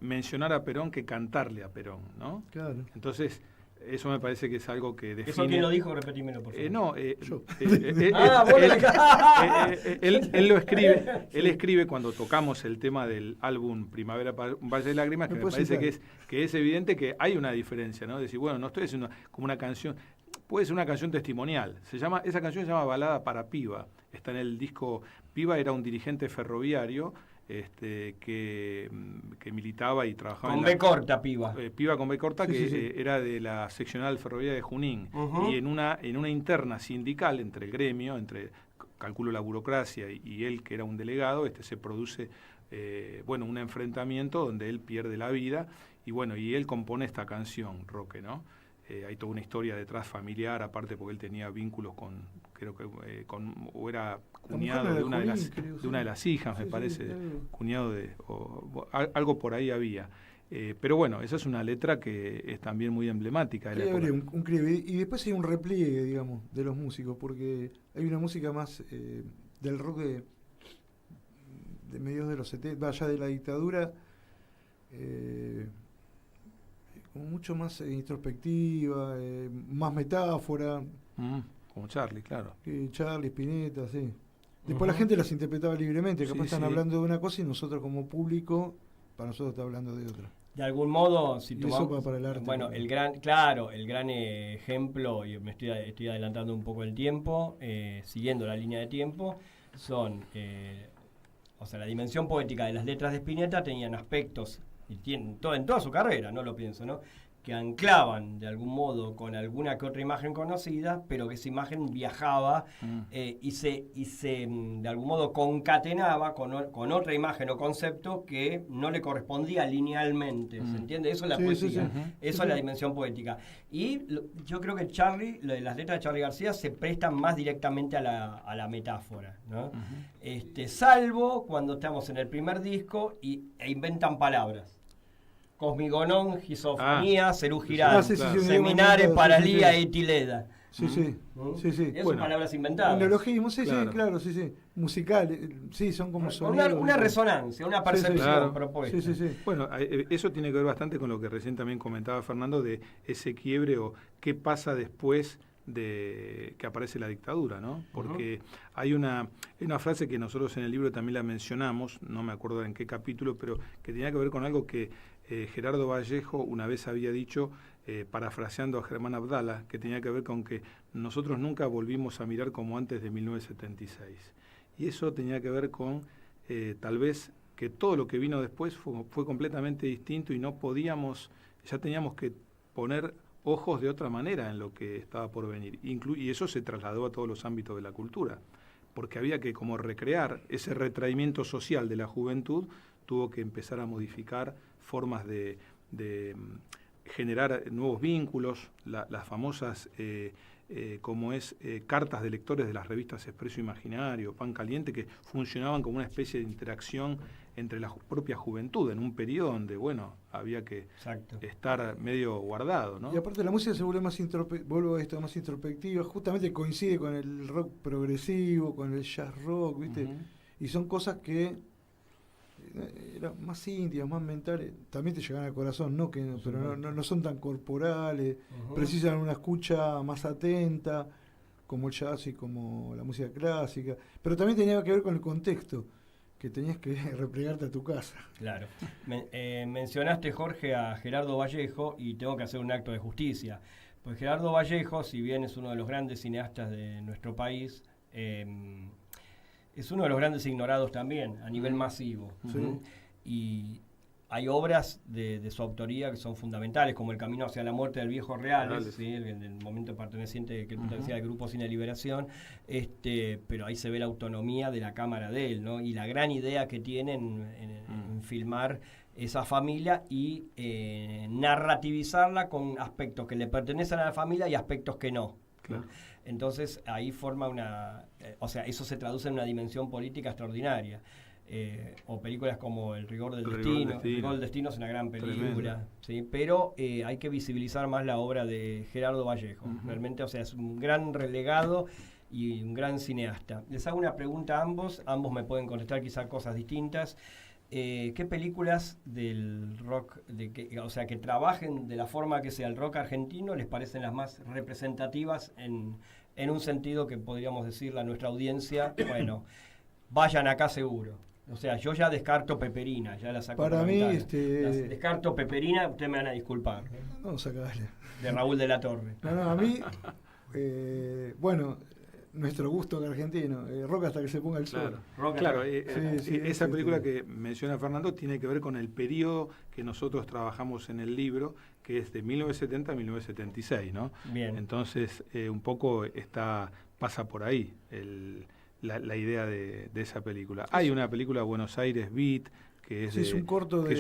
mencionar a Perón que cantarle a Perón, ¿no? Claro. Entonces, eso me parece que es algo que define... ¿Eso quién lo dijo? Repetímelo, por favor. Yo. Él lo escribe, él escribe cuando tocamos el tema del álbum Primavera para un Valle de Lágrimas, que ¿Me me puedes parece citar? que es evidente que hay una diferencia, ¿no? Decir, bueno, no estoy haciendo como una canción, puede ser una canción testimonial. Esa canción se llama Balada para Piba. Está en el disco. Piba era un dirigente ferroviario que militaba y trabajaba Con en B corta, piba. Piba con B corta, Sí, que sí. era de la seccional ferroviaria de Junín. Ujú. Y en una interna sindical entre el gremio, calculo la burocracia y él, que era un delegado, se produce un enfrentamiento donde él pierde la vida y él compone esta canción, Roque, ¿no? Hay toda una historia detrás familiar, aparte porque él tenía vínculos o era cuñado de una de las hijas, me parece, cuñado algo por ahí había. Pero bueno, esa es una letra que es también muy emblemática de la época. Un clive. Y después hay un repliegue, digamos, de los músicos, porque hay una música más del rock de mediados de los 70, ya de la dictadura, como mucho más introspectiva, más metáfora, Como Charlie, claro. que Charlie, Spinetta, sí. Después la gente las interpretaba libremente, capaz Sí, están sí. hablando de una cosa y nosotros como público, para nosotros está hablando de otra. De algún modo, si Y tomamos, eso va para el arte bueno, también. el gran ejemplo, y estoy adelantando un poco el tiempo, siguiendo la línea de tiempo, son, la dimensión poética de las letras de Spinetta tenían aspectos, y tienen en toda su carrera, no lo pienso, ¿no? Que anclaban de algún modo con alguna que otra imagen conocida, pero que esa imagen viajaba y se de algún modo concatenaba con otra imagen o concepto que no le correspondía linealmente, ¿se entiende? Eso es la Sí, poesía, sí, sí. eso es la dimensión poética. Y yo creo que las letras de Charly García se prestan más directamente a la metáfora, ¿no? Salvo cuando estamos en el primer disco e inventan palabras. Cosmigonón, Gisofonía, Cerú Girán, sí, claro. Seminares, sí, Paralía, sí. Etileda. Sí, sí, ¿Mm? sí, sí. Esas Bueno, palabras inventadas. Un neologismo, sí, Claro. sí, claro, sí, sí. Musical, sí, son como Con sonidos. una resonancia, una percepción Claro. propuesta. Sí, sí, sí. Bueno, eso tiene que ver bastante con lo que recién también comentaba Fernando de ese quiebre o qué pasa después de que aparece la dictadura, ¿no? Porque hay una frase que nosotros en el libro también la mencionamos, no me acuerdo en qué capítulo, pero que tenía que ver con algo que Gerardo Vallejo una vez había dicho, parafraseando a Germán Abdala, que tenía que ver con que nosotros nunca volvimos a mirar como antes de 1976. Y eso tenía que ver con tal vez que todo lo que vino después fue completamente distinto y ya teníamos que poner ojos de otra manera en lo que estaba por venir. Y eso se trasladó a todos los ámbitos de la cultura, porque había que como recrear ese retraimiento social de la juventud, tuvo que empezar a modificar formas de generar nuevos vínculos, las famosas como es cartas de lectores de las revistas Expreso Imaginario, Pan Caliente, que funcionaban como una especie de interacción entre la propia juventud, en un periodo donde, bueno, había que Exacto. estar medio guardado, ¿no? Y aparte la música se vuelve más más introspectiva, justamente coincide con el rock progresivo, con el jazz rock, ¿viste? Ujú. Y son cosas que eran más íntimas, más mentales, también te llegan al corazón, ¿no? Pero no son tan corporales, Ujú. precisan una escucha más atenta, como el jazz y como la música clásica, pero también tenía que ver con el contexto, que tenías que replegarte a tu casa. Claro. Mencionaste, Jorge, a Gerardo Vallejo y tengo que hacer un acto de justicia. Pues Gerardo Vallejo, si bien es uno de los grandes cineastas de nuestro país, es uno de los grandes ignorados también, a nivel masivo. Sí. Y hay obras de su autoría que son fundamentales, como El camino hacia la muerte del viejo Reales, ¿sí? el momento perteneciente que pertenecía al Grupo Cine Liberación, pero ahí se ve la autonomía de la cámara de él, ¿no? Y la gran idea que tienen en filmar esa familia y narrativizarla con aspectos que le pertenecen a la familia y aspectos que no. Claro. Entonces ahí forma eso se traduce en una dimensión política extraordinaria. O películas como El rigor del destino. El rigor del destino es una gran película, ¿sí? Pero hay que visibilizar más la obra de Gerardo Vallejo. Realmente, es un gran relegado y un gran cineasta. Les hago una pregunta a ambos me pueden contestar quizá cosas distintas. ¿Qué películas del rock, que trabajen de la forma que sea el rock argentino, les parecen las más representativas en un sentido que podríamos decirle a nuestra audiencia, bueno, vayan acá seguro? O sea, yo ya descarto Peperina, ya la saco. Para mí, descarto Peperina, ustedes me van a disculpar. No, sacale. De Raúl de la Torre. No, a mí, bueno, nuestro gusto argentino, rock hasta que se ponga el sol. Claro, sí, esa película que menciona Fernando tiene que ver con el periodo que nosotros trabajamos en el libro, que es de 1970 a 1976, ¿no? Bien. Entonces, un poco pasa por ahí la idea de esa película. Hay una película, Buenos Aires Beat, que es un corto del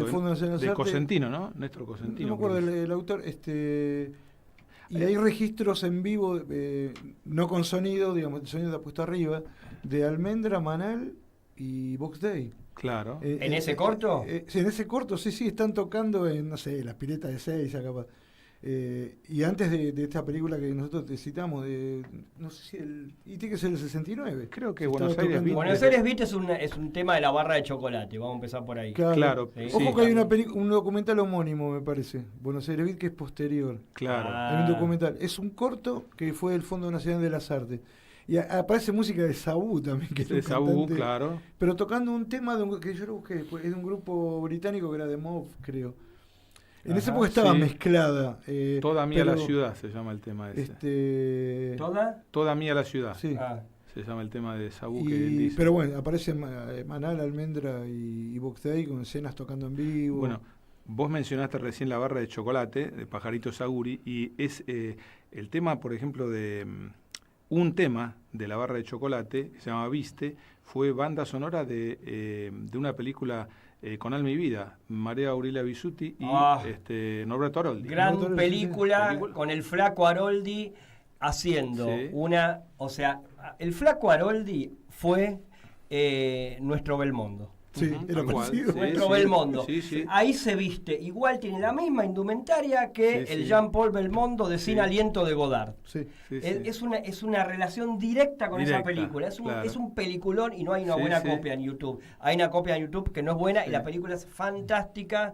Fondo Nacional de Cosentino, ¿no? Néstor Cosentino. No me acuerdo el autor, y hay registros en vivo, no con sonido, digamos, el sonido está puesto arriba, de Almendra, Manal y Box Day. Claro. ¿En ese corto? Sí, en ese corto, sí, están tocando en, no sé, Las Piletas de Seiza, capaz. Y antes de esta película que nosotros te citamos, no sé si y tiene que ser el 69. Creo que Buenos Aires Beat. Buenos Aires Beat es un tema de la barra de chocolate, vamos a empezar por ahí. Claro. Sí, Ojo que hay un documental homónimo, me parece, Buenos Aires Beat, que es posterior. Claro. Hay un documental. Es un corto que fue del Fondo Nacional de las Artes. Y aparece música de Sabú también, que es un cantante, claro. pero tocando un tema que yo lo busqué, es de un grupo británico que era de Mob, creo. En esa época estaba mezclada. Toda mía la ciudad se llama el tema ese. Toda mía la ciudad. Sí. Se llama el tema de Sabú que él dice. Pero bueno, aparecen Manal, Almendra y Box Day con escenas tocando en vivo. Bueno, vos mencionaste recién la barra de chocolate de Pajarito Saguri y es el tema, por ejemplo, de un tema de la barra de chocolate que se llama Viste, fue banda sonora de una película con Alma y Vida, María Aurelia Bisuti y Norberto Aroldi. Gran película con el Flaco Aroldi haciendo una... O sea, el Flaco Aroldi fue nuestro Belmondo. Sí, era parecido. Nuestro Belmondo. Ahí se viste. Igual tiene la misma indumentaria que el Jean-Paul Belmondo de Sin Aliento de Godard. Es una relación directa con esa película. Es un peliculón y no hay una buena copia en YouTube. Hay una copia en YouTube que no es buena y la película es fantástica.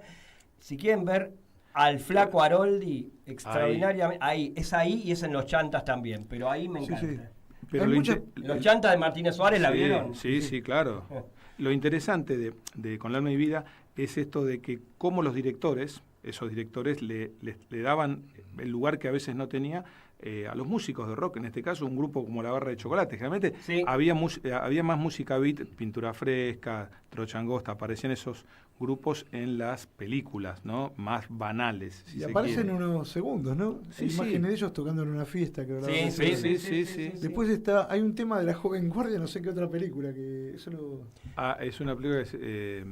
Si quieren ver al Flaco Aroldi, extraordinariamente. Ahí y es en Los Chantas también. Pero ahí me encanta. Pero Los Chantas de Martínez Suárez, ¿la vieron? Sí, claro. Lo interesante de Con el Alma y Vida es esto de que como los directores, esos directores le daban el lugar que a veces no tenía a los músicos de rock, en este caso un grupo como La Barra de Chocolate. Generalmente había más música beat, Pintura Fresca, Trochangosta, aparecían esos grupos en las películas, ¿no? Más banales. Y aparecen unos segundos, ¿no? Imágenes de ellos tocando en una fiesta. Que sí. Después hay un tema de La Joven Guardia, no sé qué otra película, que eso lo... es una película que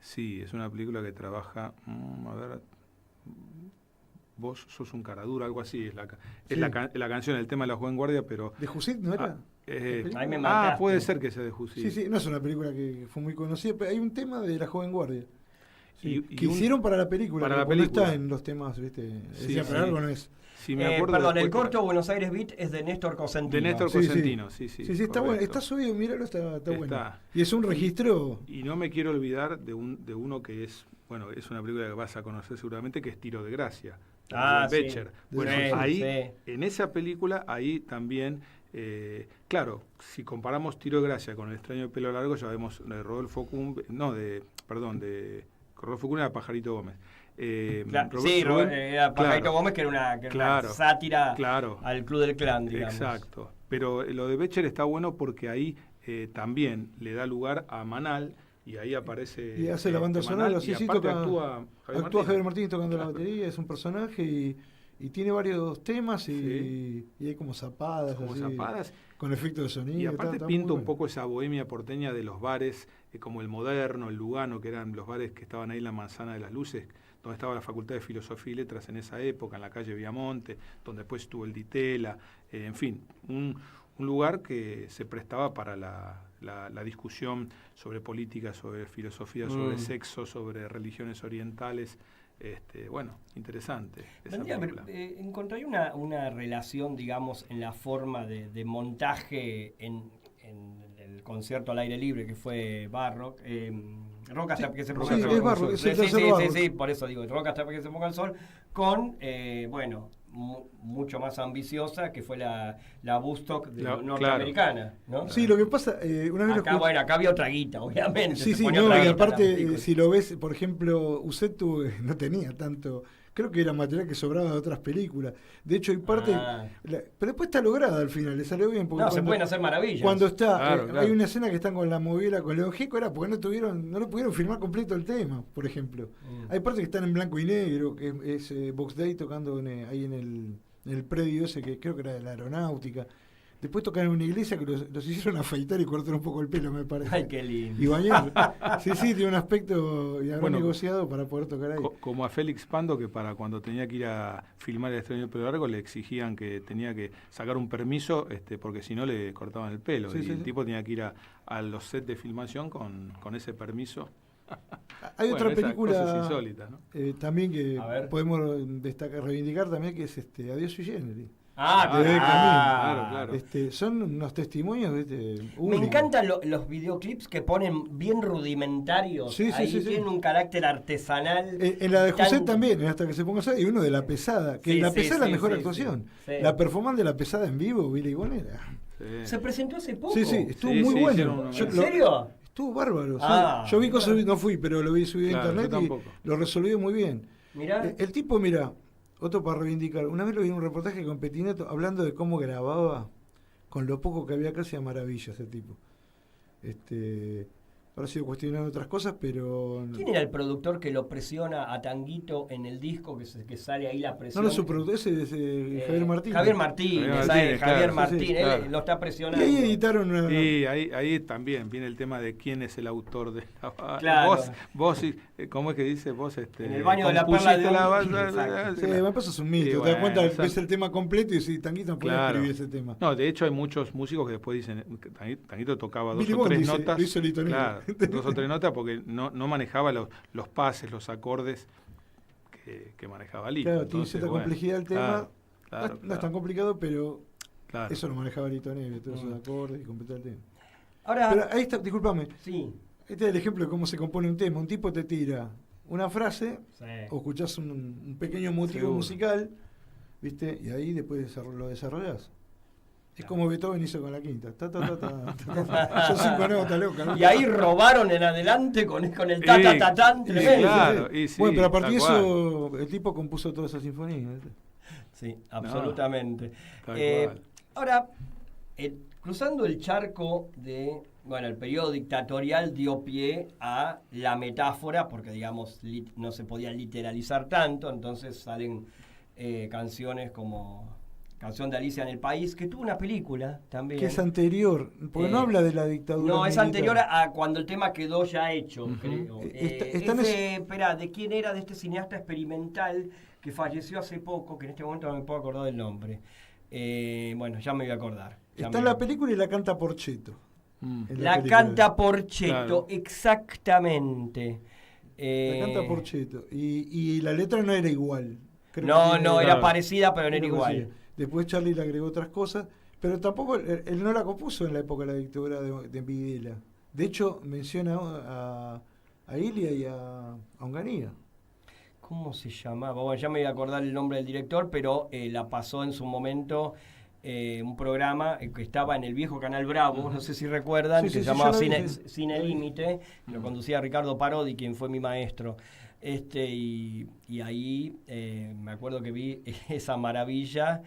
es una película que trabaja, a ver, vos sos un caradura, algo así, es Sí. la canción, el tema de la joven guardia, pero... ¿De Jusit no era? Ahí me marcaste. puede ser que sea de Jusit. Sí, sí, no es una película que fue muy conocida, pero hay un tema de La Joven Guardia. Sí, Y que hicieron para la película, para la porque no película. está en los temas, ¿viste? Sí, Decía, pero sí. algo no es. Si me acuerdo Perdón, el después- corto Buenos Aires Beat es de Néstor Cosentino. de Néstor Sí, sí. Cosentino, sí, Sí, sí, está correcto. bueno. Está subido, míralo, está Está. bueno. Y es un registro. Y no me quiero olvidar de uno que es, bueno, es una película que vas a conocer seguramente, que es Tiro de Gracia. de Ah, Joel sí. Becher. Sí, Bueno, sí, ahí, sí. en esa película, ahí también, claro, si comparamos Tiro de Gracia con El extraño de pelo largo, ya vemos de Rodolfo Cumbe, de Rodolfo Cumbe a Pajarito Gómez. Era Pajarito Gómez, que era una Claro, sátira claro. al Club del Clan, digamos. Exacto. Pero lo de Becher está bueno porque ahí también le da lugar a Manal y ahí aparece. Y hace la banda sonora, Manal, sí, y sí, aparte toca. actúa Actúa Javier Martínez tocando la batería, es un personaje y tiene varios temas Sí. y hay como zapadas, Como así, zapadas. con efectos de sonido. Y aparte está pinta muy un bueno. poco esa bohemia porteña de los bares, como el Moderno, el Lugano, que eran los bares que estaban ahí en la Manzana de las Luces, donde estaba la Facultad de Filosofía y Letras en esa época, en la calle Viamonte, donde después estuvo el Ditela, en fin, un lugar que se prestaba para la discusión sobre política, sobre filosofía, sobre sexo, sobre religiones orientales. Bueno, interesante esa Vendría, pero, película. encontré una relación, digamos, en la forma de montaje en el concierto al aire libre que fue Barrock. Rock hasta que se ponga sí, el sol. es Barrock, es el Sí, tercer sí, Barrock. sí, por eso digo, Rock hasta que se ponga el sol, con, mucho más ambiciosa, que fue la Woodstock norteamericana, ¿no? Sí, lo que pasa, una vez lo Acá, escuché- bueno, acá había otra guita, obviamente. Sí, se sí, ponía no, otra y guita aparte, en la película. si lo ves, por ejemplo, Usetu no tenía tanto, creo que era material que sobraba de otras películas. De hecho, hay parte, Ah. pero después está lograda al final, le salió bien. Porque No, se pueden hacer maravillas. Cuando está, Claro, claro. hay una escena que están con la movida, con León Gieco, era porque no lo pudieron filmar completo el tema, por ejemplo. Hay partes que están en blanco y negro, que es Box Day tocando ahí en el predio ese que creo que era de la aeronáutica. Después tocaron en una iglesia que los hicieron afeitar y cortar un poco el pelo, me parece. Ay, qué lindo. Y bañar. Sí, tiene un aspecto y habrá Bueno, negociado para poder tocar ahí. Como a Félix Pando, que para cuando tenía que ir a filmar El extraño del pelo largo le exigían que tenía que sacar un permiso, porque si no le cortaban el pelo. Sí, y sí, el sí. tipo tenía que ir a los sets de filmación con ese permiso. Hay Bueno, otra esas película cosas insólitas, ¿no? también que A ver. podemos reivindicar también, que es Adiós sui generis. Ah, de claro, claro. Son unos testimonios, ¿viste? Me únicos. encantan los videoclips que ponen bien rudimentarios. Sí, sí, Ahí sí, sí. tienen un carácter artesanal. En la de José tan- también, en Hasta que se ponga a hacer, y uno de La Pesada, que Sí, La sí, Pesada es la sí, mejor sí, actuación. sí. La performance de La Pesada en vivo, Billy Bonera. Sí. Se presentó hace poco. Sí, sí, estuvo Sí, muy sí, bueno. hicieron Yo ¿En lo- serio? Estuvo bárbaro. sí. Ah, Yo vi cosas, mirá. no fui, pero lo vi subido Claro, a internet yo y tampoco. lo resolvió muy bien. Mirá. El tipo, mira, otro para reivindicar. Una vez lo vi en un reportaje con Petinato hablando de cómo grababa, con lo poco que había acá, hacía maravilla ese tipo. Ahora ha sido cuestionando otras cosas, pero... ¿Quién era el productor que lo presiona a Tanguito en el disco que sale ahí la No, presión? no, su productor, ese es Javier Martínez. Javier Martínez, Javier ¿sabes? Martínez, Javier claro, Martínez, sí, sí, él claro. lo está Y presionando. ahí editaron una... Y ahí también viene el tema de quién es el autor de la Claro. Vos ¿cómo es que dice vos? En el baño de la compusiste perla de un- la- Exacto. Sí, me pasa es un mito. Y Te das bueno, cuenta, o sea, ves el tema completo y decís, Tanguito no puede Claro. escribir ese tema. No, de hecho hay muchos músicos que después dicen que Tanguito tocaba dos Billy o Bond tres dice, notas. lo hizo Lito Nevia. Claro, dos o tres notas porque no manejaba los pases, los acordes que manejaba Lito. Claro, tiene Entonces, cierta bueno, complejidad el tema. claro, No es tan complicado, pero claro. eso lo manejaba Lito Nevia, todos esos acordes y completar el tema. Ahora, Pero ahí está, discúlpame, sí. este es el ejemplo de cómo se compone un tema. Un tipo te tira una frase Sí. o escuchás un pequeño motivo Seguro. musical, ¿viste? Y ahí después lo desarrollás. Es como Beethoven hizo con la quinta. Ta, ta, ta, ta, ta, ta. Son 5 notas, loca, ¿no? Y ahí robaron en adelante con el Sí, ta-ta-ta-tan sí, tremendo. claro. y sí, bueno, pero a partir de tal eso, el tipo compuso toda esa sinfonía. ¿viste? Sí, absolutamente. Tal cual. Ahora, cruzando el charco el periodo dictatorial dio pie a la metáfora, porque digamos no se podía literalizar tanto, entonces salen canciones como Canción de Alicia en el País, que tuvo una película también. Que es anterior, porque no habla de la dictadura. No, es militar. anterior a cuando el tema quedó ya hecho, creo. Está en Espera, ¿de quién era? De este cineasta experimental que falleció hace poco, que en este momento no me puedo acordar del nombre. Bueno, ya me voy a acordar. Está en la película y la canta Porchetto. La canta Porchetto, Claro. exactamente. La canta Porchetto. Y la letra no era igual. Creo No, que no, era Claro. parecida, pero no era Creo que igual. sí. Después Charlie le agregó otras cosas, pero tampoco él no la compuso en la época de la dictadura de Videla. De hecho, menciona a Ilia y a Onganía. ¿Cómo se llamaba? Bueno, ya me voy a acordar el nombre del director, pero la pasó en su momento un programa que estaba en el viejo Canal Bravo, no sé si recuerdan, Sí, que sí, se sí, llamaba yo lo vi, Cine, sí. Cine Límite, lo conducía Ricardo Parodi, quien fue mi maestro. Y ahí me acuerdo que vi esa maravilla,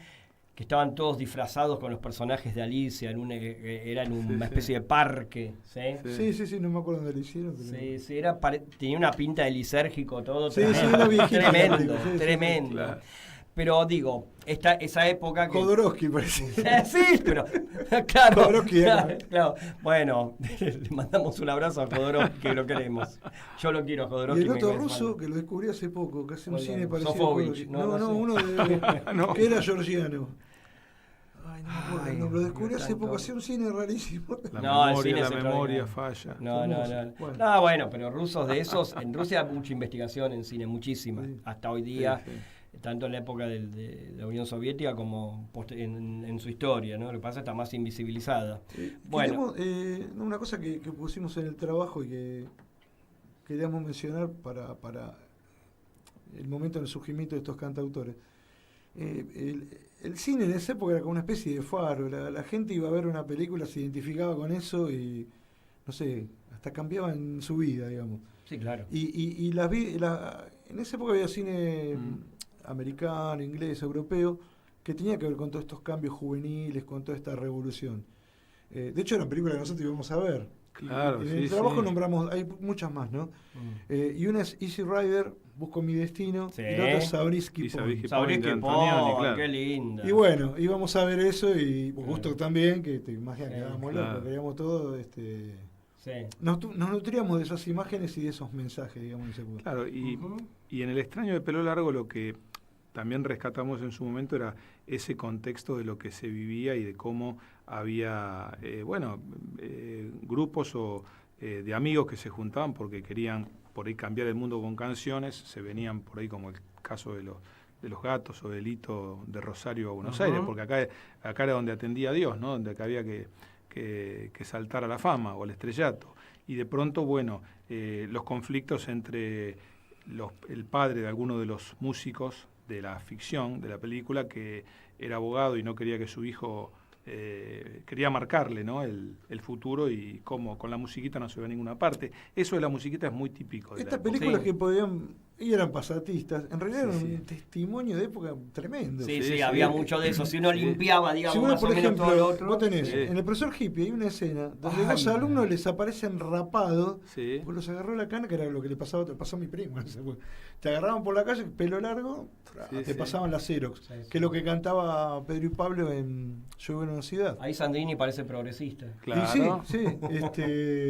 que estaban todos disfrazados con los personajes de Alicia, era en una especie de parque. Sí, no me acuerdo dónde lo hicieron. Pero... Sí, tenía una pinta de lisérgico todo. Sí, era viejito, tremendo, sí, sí, tremendo. sí, claro. Pero digo, esa época que... Jodorowsky parece. Sí, pero claro, Jodorowsky, claro. Bueno, le mandamos un abrazo a Jodorowsky, que lo queremos. Yo lo quiero a Y Jodorowsky. el otro me ruso, manda. que lo descubrí hace poco, que hace un ¿Cuál cine era? parecido Sofovich, a Jodorowsky. no sé. Uno de... No. que era georgiano. Ay, no me acuerdo, Ay, no, lo descubrí hace tanto. poco, hacía un cine rarísimo. La No, el memoria, cine la es memoria extraordinario. falla. No. Bueno. No, bueno, pero rusos de esos, en Rusia hay mucha investigación en cine, muchísima. Sí. Hasta hoy día, Sí, tanto en la época de la Unión Soviética como en su historia, ¿no? Lo que pasa es que está más invisibilizada. Bueno, Una cosa que pusimos en el trabajo y que queríamos mencionar para el momento del surgimiento de estos cantautores. El cine en esa época era como una especie de faro. La gente iba a ver una película, se identificaba con eso y, no sé, hasta cambiaba en su vida, digamos. sí, claro. Y en esa época había cine americano, inglés, europeo, que tenía que ver con todos estos cambios juveniles, con toda esta revolución. De hecho, eran películas que nosotros íbamos a ver. Claro, En sí, el trabajo sí. nombramos, hay muchas más, ¿no? Y una es Easy Rider, Busco mi destino, Sí. y la otra es Sabrisky Y Point. Sabrisky Sabrías que Antonioni, claro. qué linda. Y bueno, íbamos a ver eso y Gusto también, que te imaginas que Sí, quedábamos claro. locos, queríamos todo. Sí. Nos nutríamos de esas imágenes y de esos mensajes, digamos, en ese punto. Claro, Ujú. y en El extraño de pelo largo lo que también rescatamos en su momento era ese contexto de lo que se vivía y de cómo había, grupos de amigos que se juntaban porque querían por ahí cambiar el mundo con canciones, se venían por ahí como el caso de los Gatos o del Hito de Rosario a Buenos Aires, porque acá era donde atendía a Dios, ¿no? Donde acá había que saltar a la fama o al estrellato. Y de pronto, los conflictos entre el padre de alguno de los músicos de la ficción, de la película, que era abogado y no quería que su hijo, quería marcarle, ¿no? el futuro, y cómo con la musiquita no se ve a ninguna parte. Eso de la musiquita es muy típico de la Estas época. películas Sí. que podían, y eran pasatistas, en realidad Sí, eran sí. un testimonio de época tremendo. Sí, Sí, sí. había mucho de eso. Si uno Sí. limpiaba, digamos, Si uno, más o por menos todo lo ejemplo, otro. vos tenés, Sí. en el profesor hippie hay una escena donde Ay, dos alumnos les aparecen rapados, Sí. pues los agarró la cana, que era lo que le pasó a mi primo. Te agarraban por la calle, pelo largo, Sí, te sí. pasaban la Xerox, Sí, sí. que es lo que cantaba Pedro y Pablo en Yo vivo en una ciudad. Ahí Sandrini parece progresista. Claro. Y sí,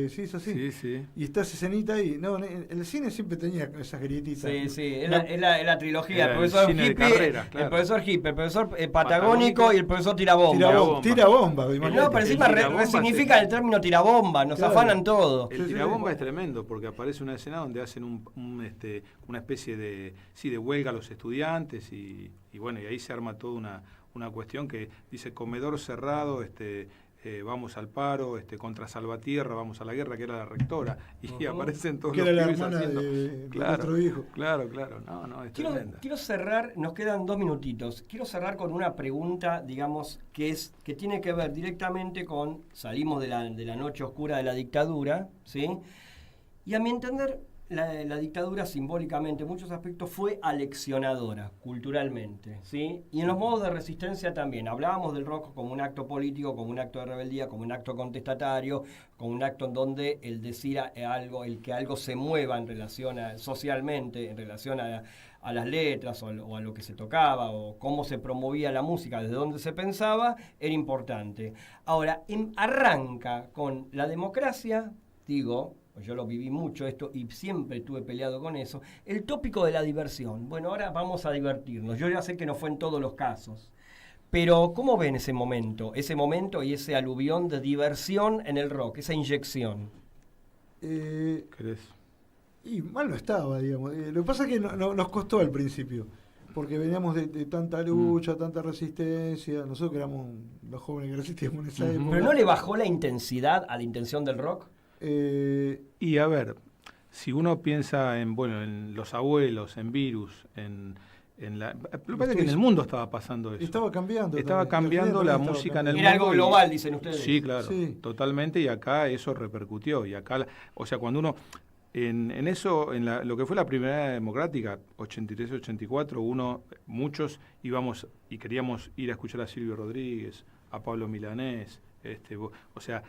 sí, es así. Sí, sí. Y está esa escenita ahí. No, el cine siempre tenía esas grietitas. Sí, es la trilogía. Era El el profesor cine de hippie, carreras, claro. el profesor hippie, el profesor patagónico Patagónico y el profesor tirabomba. Tirabomba. Tira bomba, No, imagínate. pero encima El tirabomba resignifica el término tirabomba, nos Claro. afanan todo. El Sí, tirabomba sí. es tremendo porque aparece una escena donde hacen una especie de huelga a los estudiantes y ahí se arma toda una cuestión que dice comedor cerrado, vamos al paro, contra Salvatierra, vamos a la guerra, que era la rectora, y aparecen todos Que los era la pibes hermana haciendo. de Claro, nuestro hijo. Claro, no, es tremenda. Quiero cerrar, nos quedan 2 minutitos. Quiero cerrar con una pregunta, digamos, que tiene que ver directamente con, salimos de la noche oscura de la dictadura, ¿sí? Y a mi entender, la dictadura simbólicamente, en muchos aspectos, fue aleccionadora culturalmente, ¿sí? Y en los modos de resistencia también. Hablábamos del rock como un acto político, como un acto de rebeldía, como un acto contestatario, como un acto en donde el decir algo, el que algo se mueva en relación socialmente, en relación a las letras o a lo que se tocaba o cómo se promovía la música, desde dónde se pensaba, era importante. Ahora, arranca con la democracia, digo, yo lo viví mucho esto y siempre estuve peleado con eso, el tópico de la diversión. Bueno, ahora vamos a divertirnos. Yo ya sé que no fue en todos los casos, pero ¿cómo ven ese momento y ese aluvión de diversión en el rock, esa inyección? ¿Querés? Y mal no estaba, digamos. Lo que pasa es que nos costó al principio, porque veníamos de tanta lucha, tanta resistencia. Nosotros que éramos los jóvenes que resistíamos en esa época. ¿Pero no le bajó la intensidad a la intención del rock? Y a ver, si uno piensa en los abuelos, en Virus, lo que pasa es que en el mundo estaba pasando eso. Estaba cambiando. Estaba cambiando la música en el mundo. Era algo global, dicen ustedes. Sí, claro, sí. Totalmente, y acá eso repercutió. Y acá, o sea, cuando uno, en eso, lo que fue la primera democrática, 83-84, muchos íbamos y queríamos ir a escuchar a Silvio Rodríguez, a Pablo Milanés, o sea,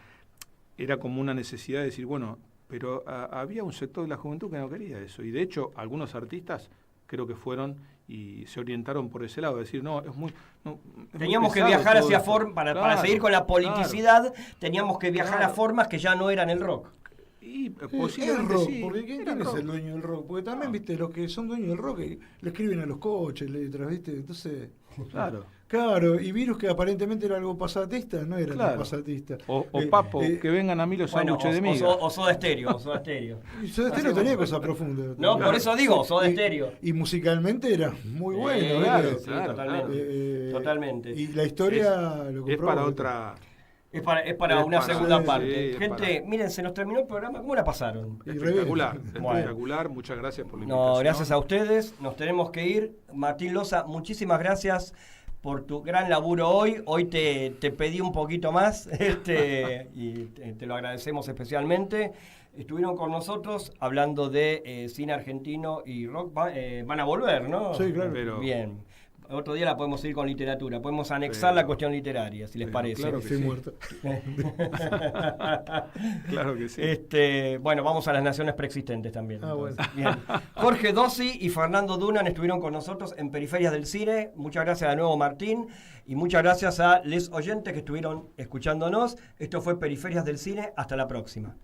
era como una necesidad de decir, bueno, pero había un sector de la juventud que no quería eso. Y de hecho, algunos artistas creo que fueron y se orientaron por ese lado, decir, no, es muy... No, es teníamos muy que pesado viajar todo hacia esto. formas, para Claro, seguir con la politicidad, claro, teníamos que viajar claro. a formas que ya no eran el rock. Y El posiblemente rock, sí. porque ¿quién era es rock. el dueño del rock? Porque también, viste, los que son dueños del rock le escriben a los coches, letras, viste, entonces... Claro. Claro, y Virus, que aparentemente era algo pasatista, no era Claro. tan pasatista. O Papo, que vengan a mí los sándwiches de miga. O Soda Stereo, o Soda Stereo. Y Soda Stereo tenía cosas profundas. No, por eso digo, Soda Stereo. Y musicalmente era muy bueno. claro, ¿viste? Sí, claro, totalmente. Totalmente. Y la historia lo Es comprobó. para otra... Es para Es una para- segunda sí, parte. es Gente, para- miren, se nos terminó el programa. ¿Cómo la pasaron? Y Espectacular, Bueno. espectacular. Muchas gracias por la invitación. No, gracias a ustedes. Nos tenemos que ir. Martín Loza, muchísimas gracias por tu gran laburo hoy. Hoy te pedí un poquito más y te lo agradecemos especialmente. Estuvieron con nosotros hablando de cine argentino y rock. Van a volver, ¿no? Sí, claro. Pero- Bien. Otro día la podemos ir con literatura. Podemos anexar la cuestión literaria, si les pero parece. claro que Estoy sí. muerto. Claro que sí. Bueno, vamos a las naciones preexistentes también. Ah, bueno. Bien. Jorge Dossi y Fernando Dunan estuvieron con nosotros en Periferias del Cine. Muchas gracias de nuevo, Martín. Y muchas gracias a les oyentes que estuvieron escuchándonos. Esto fue Periferias del Cine. Hasta la próxima.